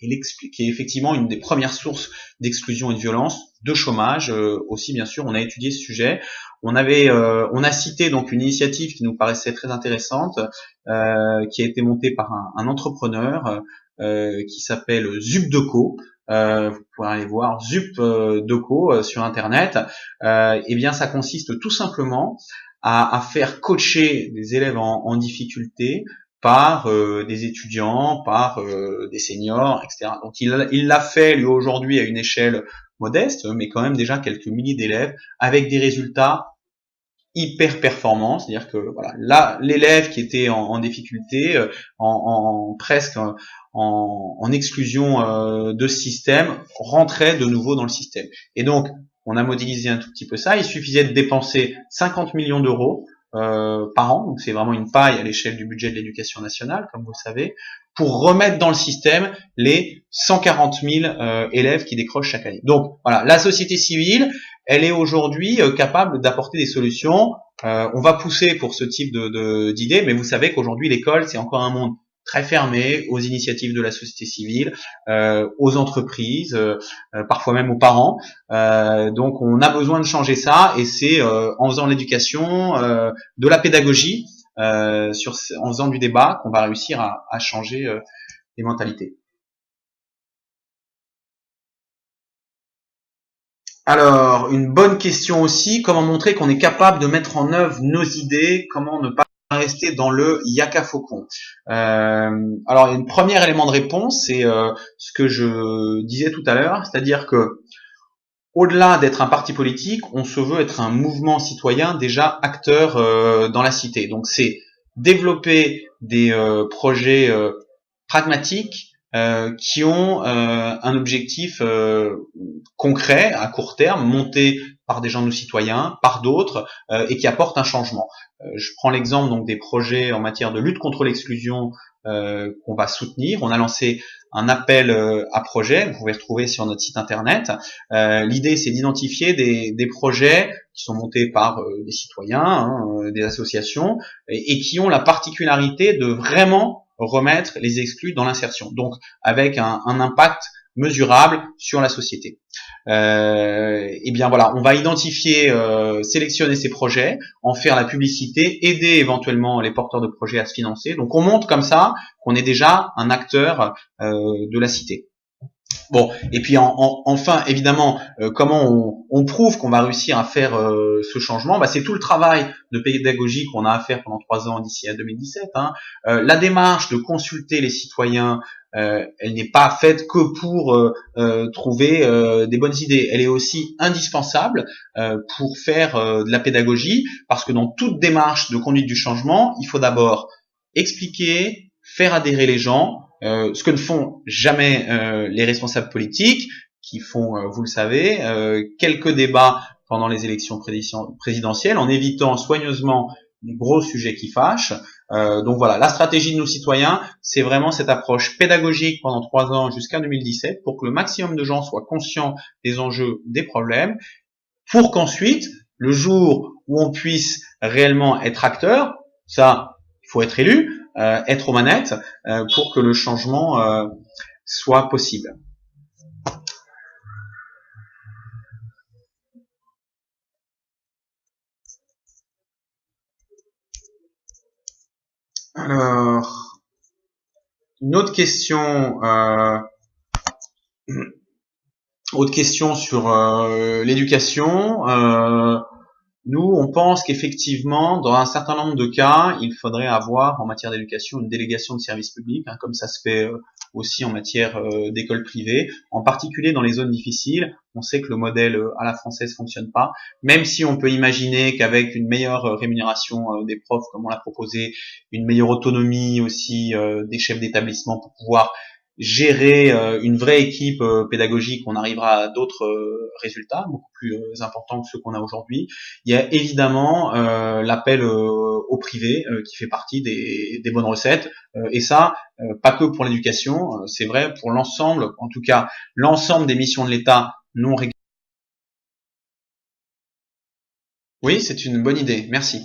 qui est effectivement une des premières sources d'exclusion et de violence, de chômage aussi bien sûr. On a étudié ce sujet. On a cité donc une initiative qui nous paraissait très intéressante, qui a été montée par un entrepreneur qui s'appelle Zubdeco, vous pouvez aller voir ZUP Deco sur internet. Eh bien ça consiste tout simplement à faire coacher des élèves en difficulté par des étudiants, par des seniors, etc. Donc il l'a fait lui aujourd'hui à une échelle modeste, mais quand même déjà quelques milliers d'élèves avec des résultats hyper performants, c'est-à-dire que voilà, là l'élève qui était en difficulté, presque en exclusion de ce système, rentrait de nouveau dans le système. Et donc on a modélisé un tout petit peu ça. Il suffisait de dépenser 50 millions d'euros par an, donc c'est vraiment une paille à l'échelle du budget de l'éducation nationale, comme vous le savez, pour remettre dans le système les 140 000 élèves qui décrochent chaque année. Donc voilà, la société civile, elle est aujourd'hui capable d'apporter des solutions. On va pousser pour ce type d'idées, mais vous savez qu'aujourd'hui l'école, c'est encore un monde très fermé aux initiatives de la société civile, aux entreprises, parfois même aux parents. Donc on a besoin de changer ça, et c'est en faisant de l'éducation, de la pédagogie, en faisant du débat qu'on va réussir à changer les mentalités. Alors, une bonne question aussi, comment montrer qu'on est capable de mettre en œuvre nos idées, comment ne pas rester dans le yaka faucon. Alors, un premier élément de réponse, c'est ce que je disais tout à l'heure, c'est-à-dire que au-delà d'être un parti politique, on se veut être un mouvement citoyen déjà acteur dans la cité. Donc, c'est développer des projets pragmatiques, qui ont un objectif concret à court terme, monté par des gens de nos citoyens, par d'autres, et qui apportent un changement. Je prends l'exemple donc des projets en matière de lutte contre l'exclusion qu'on va soutenir. On a lancé un appel à projets, vous pouvez retrouver sur notre site internet. L'idée, c'est d'identifier des projets qui sont montés par des citoyens, des associations, et qui ont la particularité de vraiment remettre les exclus dans l'insertion, donc avec un impact mesurable sur la société. Et bien voilà, on va identifier, sélectionner ces projets, en faire la publicité, aider éventuellement les porteurs de projets à se financer. Donc on montre comme ça qu'on est déjà un acteur de la cité. Bon, et puis enfin, évidemment, comment on prouve qu'on va réussir à faire ce changement, c'est tout le travail de pédagogie qu'on a à faire pendant 3 ans d'ici à 2017. La démarche de consulter les citoyens, elle n'est pas faite que pour trouver des bonnes idées. Elle est aussi indispensable pour faire de la pédagogie, parce que dans toute démarche de conduite du changement, il faut d'abord expliquer, faire adhérer les gens, ce que ne font jamais les responsables politiques, qui font, vous le savez, quelques débats pendant les élections présidentielles, en évitant soigneusement les gros sujets qui fâchent. Donc voilà, la stratégie de nos citoyens, c'est vraiment cette approche pédagogique pendant 3 ans jusqu'à 2017, pour que le maximum de gens soient conscients des enjeux, des problèmes, pour qu'ensuite, le jour où on puisse réellement être acteur, ça, il faut être élu, être aux manettes, pour que le changement soit possible. Alors, une autre question sur l'éducation. Nous, on pense qu'effectivement, dans un certain nombre de cas, il faudrait avoir en matière d'éducation une délégation de service public, comme ça se fait aussi en matière d'école privée, en particulier dans les zones difficiles. On sait que le modèle à la française fonctionne pas, même si on peut imaginer qu'avec une meilleure rémunération des profs, comme on l'a proposé, une meilleure autonomie aussi des chefs d'établissement pour pouvoir gérer une vraie équipe pédagogique, on arrivera à d'autres résultats beaucoup plus importants que ceux qu'on a aujourd'hui. Il y a évidemment l'appel au privé qui fait partie des bonnes recettes, et ça, pas que pour l'éducation, c'est vrai pour l'ensemble, en tout cas l'ensemble des missions de l'État non régulées. Oui, c'est une bonne idée, merci.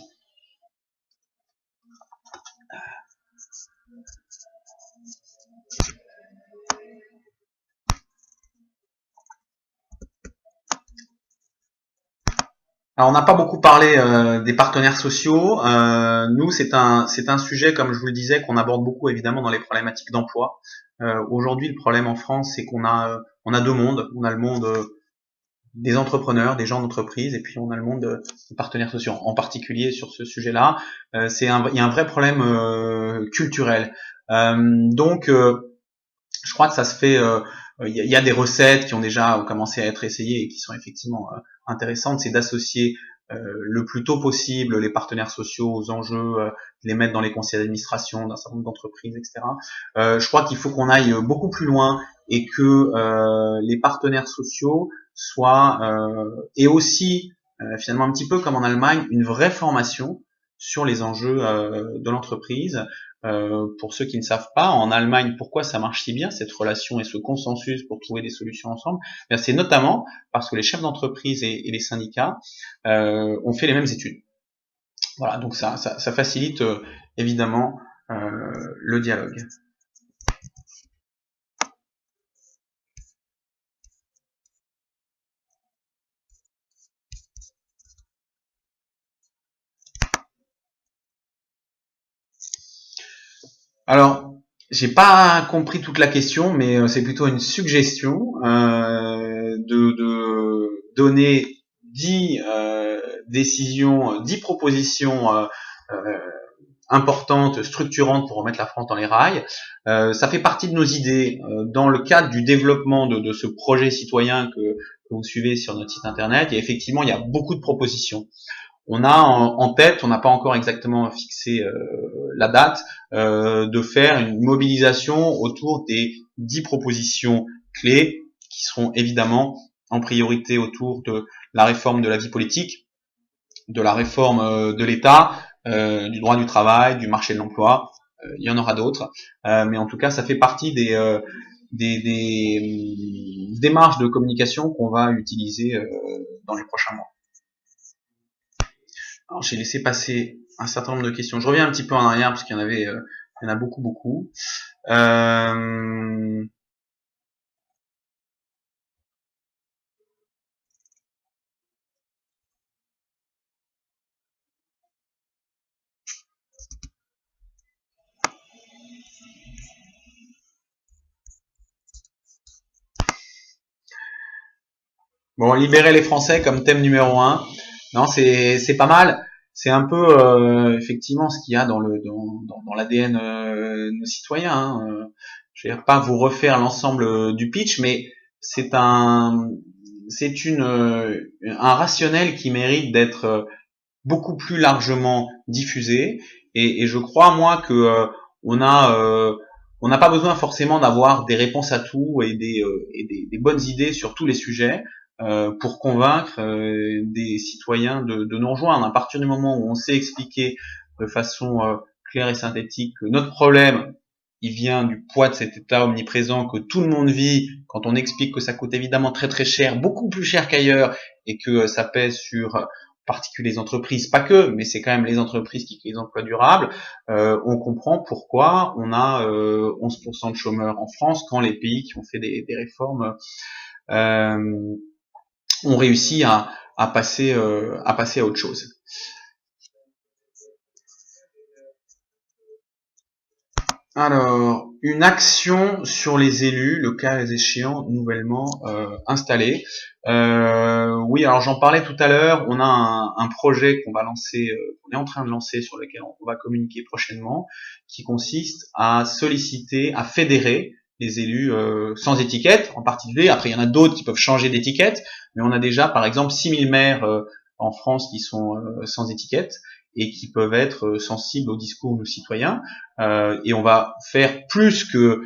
Alors, on n'a pas beaucoup parlé des partenaires sociaux. Nous, c'est un sujet, comme je vous le disais, qu'on aborde beaucoup évidemment dans les problématiques d'emploi. Aujourd'hui, le problème en France, c'est qu'on a on a deux mondes. On a le monde des entrepreneurs, des gens d'entreprise, et puis on a le monde des partenaires sociaux. En particulier sur ce sujet-là, il y a un vrai problème culturel. Donc, je crois que ça se fait. Il y a des recettes qui ont déjà commencé à être essayées et qui sont effectivement intéressantes. C'est d'associer le plus tôt possible les partenaires sociaux aux enjeux, les mettre dans les conseils d'administration d'un certain nombre d'entreprises, etc. Je crois qu'il faut qu'on aille beaucoup plus loin et que les partenaires sociaux soient et aussi finalement un petit peu comme en Allemagne une vraie formation sur les enjeux de l'entreprise. Pour ceux qui ne savent pas, en Allemagne, pourquoi ça marche si bien, cette relation et ce consensus pour trouver des solutions ensemble, c'est notamment parce que les chefs d'entreprise et les syndicats ont fait les mêmes études. Voilà, donc ça facilite évidemment le dialogue. Alors, j'ai pas compris toute la question, mais c'est plutôt une suggestion de donner 10 décisions, 10 propositions importantes, structurantes pour remettre la France dans les rails. Ça fait partie de nos idées dans le cadre du développement de ce projet citoyen que vous suivez sur notre site internet. Et effectivement, il y a beaucoup de propositions. On a en tête, on n'a pas encore exactement fixé la date, de faire une mobilisation autour des 10 propositions clés qui seront évidemment en priorité autour de la réforme de la vie politique, de la réforme de l'État, du droit du travail, du marché de l'emploi. Il y en aura d'autres, mais en tout cas, ça fait partie des démarches de communication qu'on va utiliser dans les prochains mois. Alors, j'ai laissé passer un certain nombre de questions. Je reviens un petit peu en arrière parce qu'il y en avait, il y en a beaucoup. Bon, libérer les Français comme thème numéro un. Non, c'est pas mal. C'est un peu effectivement ce qu'il y a dans l'ADN de nos citoyens. Hein. Je vais pas vous refaire l'ensemble du pitch, mais c'est un un rationnel qui mérite d'être beaucoup plus largement diffusé. Et je crois moi que on n'a pas besoin forcément d'avoir des réponses à tout et des bonnes idées sur tous les sujets pour convaincre des citoyens de nous rejoindre. À partir du moment où on sait expliquer de façon claire et synthétique que notre problème, il vient du poids de cet état omniprésent que tout le monde vit, quand on explique que ça coûte évidemment très très cher, beaucoup plus cher qu'ailleurs, et que ça pèse sur en particulier les entreprises, pas que, mais c'est quand même les entreprises qui créent les emplois durables, on comprend pourquoi on a 11% de chômeurs en France quand les pays qui ont fait des réformes ont réussi à passer à autre chose. Alors, une action sur les élus, le cas échéant nouvellement installé. Oui, alors j'en parlais tout à l'heure. On a un projet qu'on va lancer, qu'on est en train de lancer, sur lequel on va communiquer prochainement, qui consiste à solliciter, à fédérer les élus sans étiquette, en particulier. Après, il y en a d'autres qui peuvent changer d'étiquette, mais on a déjà, par exemple, 6000 maires en France qui sont sans étiquette et qui peuvent être sensibles au discours de nos citoyens. Et on va faire plus que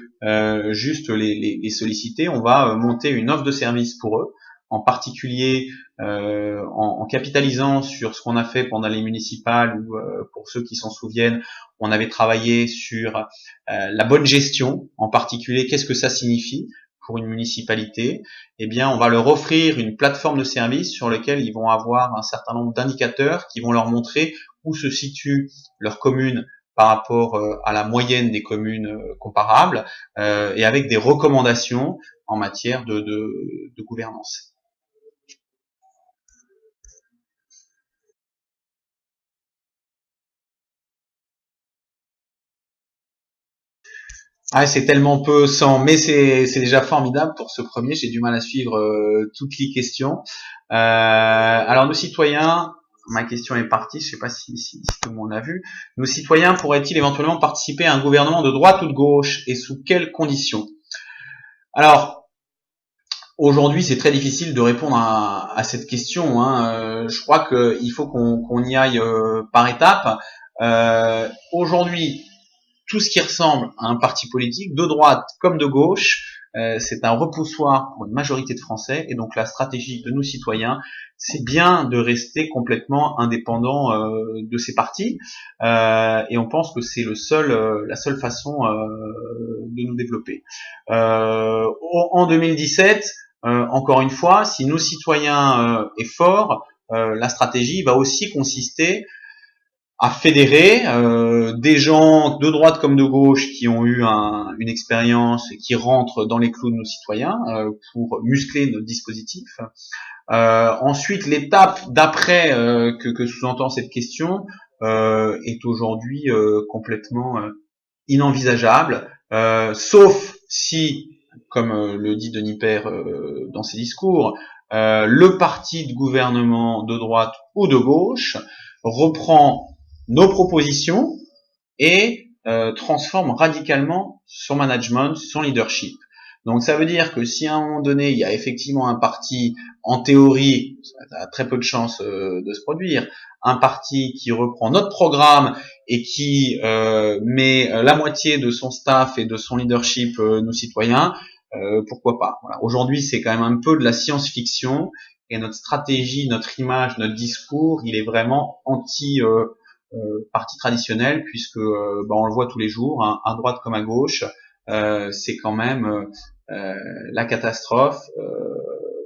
juste les solliciter, on va monter une offre de service pour eux, en particulier en capitalisant sur ce qu'on a fait pendant les municipales, où pour ceux qui s'en souviennent, on avait travaillé sur la bonne gestion, en particulier qu'est-ce que ça signifie pour une municipalité. Eh bien, on va leur offrir une plateforme de service sur laquelle ils vont avoir un certain nombre d'indicateurs qui vont leur montrer où se situe leur commune par rapport à la moyenne des communes comparables, et avec des recommandations en matière de gouvernance. Ah, c'est tellement peu sans, mais c'est déjà formidable pour ce premier. J'ai du mal à suivre toutes les questions. Alors nos citoyens, ma question est partie. Je sais pas si tout le monde l'a vu. Nos citoyens pourraient-ils éventuellement participer à un gouvernement de droite ou de gauche et sous quelles conditions? Alors aujourd'hui, c'est très difficile de répondre à cette question, hein. Je crois qu'il faut qu'on y aille par étapes. Aujourd'hui, tout ce qui ressemble à un parti politique, de droite comme de gauche, c'est un repoussoir pour une majorité de Français. Et donc la stratégie de nos citoyens, c'est bien de rester complètement indépendant de ces partis. Et on pense que c'est la seule façon de nous développer. En 2017, encore une fois, si nos citoyens est fort, la stratégie va aussi consister à fédérer des gens de droite comme de gauche qui ont eu une expérience et qui rentrent dans les clous de nos citoyens pour muscler notre dispositif. Ensuite, l'étape d'après que sous-entend cette question est aujourd'hui complètement inenvisageable, sauf si, comme le dit Denis Père dans ses discours, le parti de gouvernement de droite ou de gauche reprend nos propositions et transforme radicalement son management, son leadership. Donc ça veut dire que si à un moment donné il y a effectivement un parti, en théorie, ça a très peu de chances de se produire, un parti qui reprend notre programme et qui met la moitié de son staff et de son leadership nos citoyens, pourquoi pas. Voilà. Aujourd'hui c'est quand même un peu de la science-fiction et notre stratégie, notre image, notre discours, il est vraiment anti parti traditionnel puisque on le voit tous les jours, hein, à droite comme à gauche, c'est quand même la catastrophe.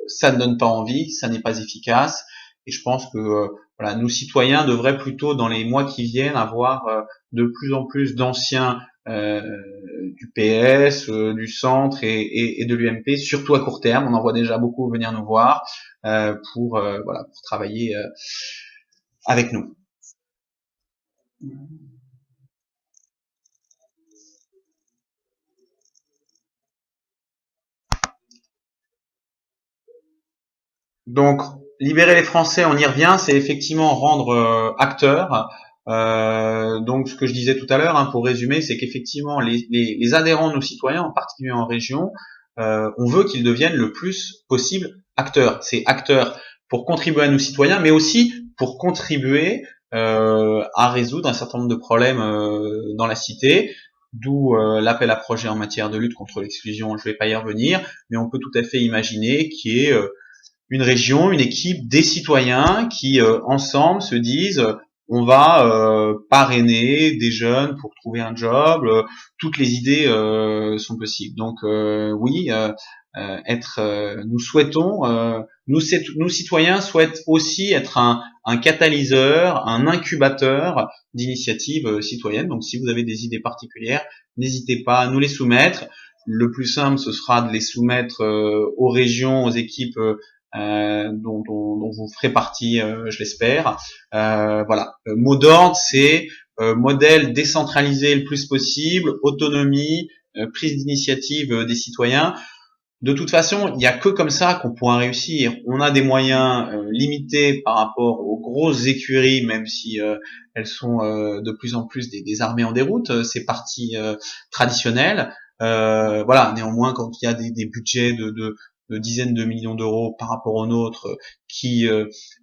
Ça ne donne pas envie, ça n'est pas efficace, et je pense que voilà, nous citoyens devraient plutôt dans les mois qui viennent avoir de plus en plus d'anciens du PS, du centre et de l'UMP, surtout à court terme. On en voit déjà beaucoup venir nous voir pour travailler avec nous. Donc, libérer les Français, on y revient, c'est effectivement rendre acteurs. Donc, ce que je disais tout à l'heure, hein, pour résumer, c'est qu'effectivement, les adhérents de nos citoyens, en particulier en région, on veut qu'ils deviennent le plus possible acteurs. C'est acteurs pour contribuer à nos citoyens, mais aussi pour contribuer à résoudre un certain nombre de problèmes dans la cité, d'où l'appel à projet en matière de lutte contre l'exclusion. Je ne vais pas y revenir, mais on peut tout à fait imaginer qu'il y ait une région, une équipe, des citoyens qui ensemble se disent on va parrainer des jeunes pour trouver un job. Toutes les idées sont possibles. Donc oui, nous souhaitons, nous citoyens souhaitent aussi être un catalyseur, un incubateur d'initiatives citoyennes. Donc si vous avez des idées particulières, n'hésitez pas à nous les soumettre. Le plus simple, ce sera de les soumettre aux régions, aux équipes dont vous ferez partie, je l'espère. Voilà. Mot d'ordre, c'est modèle décentralisé le plus possible, autonomie, prise d'initiative des citoyens. De toute façon, il n'y a que comme ça qu'on pourra réussir. On a des moyens limités par rapport aux grosses écuries, même si elles sont de plus en plus des armées en déroute, ces partis traditionnels. Voilà. Néanmoins, quand il y a des budgets de dizaines de millions d'euros par rapport aux nôtres qui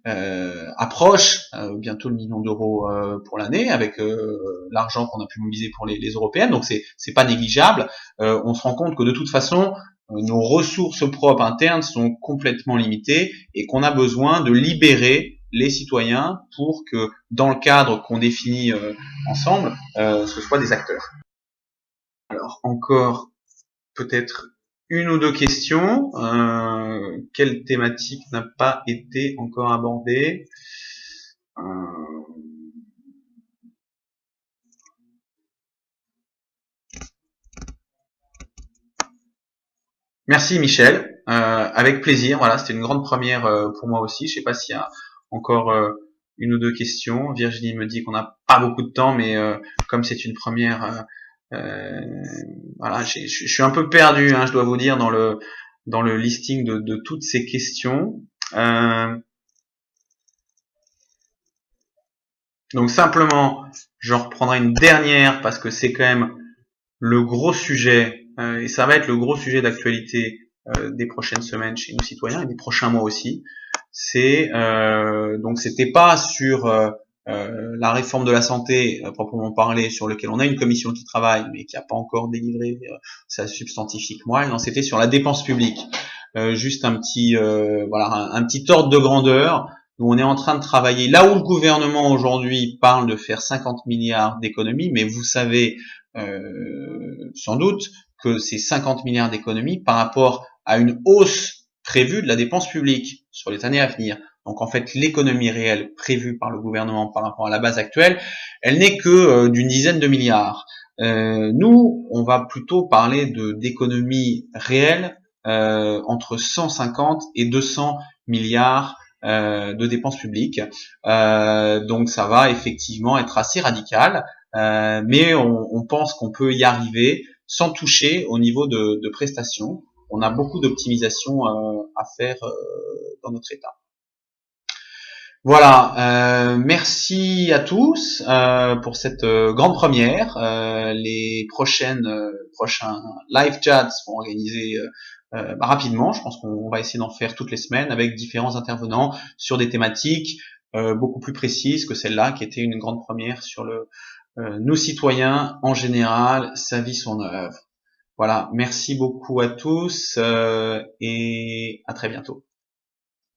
approchent bientôt le million d'euros pour l'année, avec l'argent qu'on a pu mobiliser pour les européennes, donc c'est pas négligeable. On se rend compte que de toute façon nos ressources propres internes sont complètement limitées et qu'on a besoin de libérer les citoyens pour que, dans le cadre qu'on définit ensemble, ce soit des acteurs. Alors, encore peut-être une ou deux questions. Quelle thématique n'a pas été encore abordée? Merci Michel, avec plaisir. Voilà, c'était une grande première pour moi aussi. Je sais pas s'il y a encore une ou deux questions. Virginie me dit qu'on n'a pas beaucoup de temps, mais comme c'est une première, Voilà, je suis un peu perdu, hein, je dois vous dire, dans le listing de toutes ces questions. Donc simplement, j'en reprendrai une dernière parce que c'est quand même le gros sujet, et ça va être le gros sujet d'actualité des prochaines semaines chez nos citoyens et des prochains mois aussi. C'est donc c'était pas sur la réforme de la santé proprement parlé, sur lequel on a une commission qui travaille mais qui n'a pas encore délivré sa substantifique moelle. Non, c'était sur la dépense publique. Juste un petit voilà un petit ordre de grandeur. Où on est en train de travailler là où le gouvernement aujourd'hui parle de faire 50 milliards d'économies, mais vous savez sans doute que c'est 50 milliards d'économies par rapport à une hausse prévue de la dépense publique sur les années à venir. Donc en fait, l'économie réelle prévue par le gouvernement par rapport à la base actuelle, elle n'est que d'une dizaine de milliards. Nous, on va plutôt parler d'économies réelles entre 150 et 200 milliards de dépenses publiques. Donc ça va effectivement être assez radical, mais on pense qu'on peut y arriver sans toucher au niveau de prestations. On a beaucoup d'optimisation à faire dans notre état. Voilà, merci à tous pour cette grande première. Les prochains live chats seront organisés rapidement. Je pense qu'on va essayer d'en faire toutes les semaines avec différents intervenants sur des thématiques beaucoup plus précises que celle-là, qui était une grande première sur nos citoyens en général, sa vie, son œuvre. Voilà, merci beaucoup à tous et à très bientôt.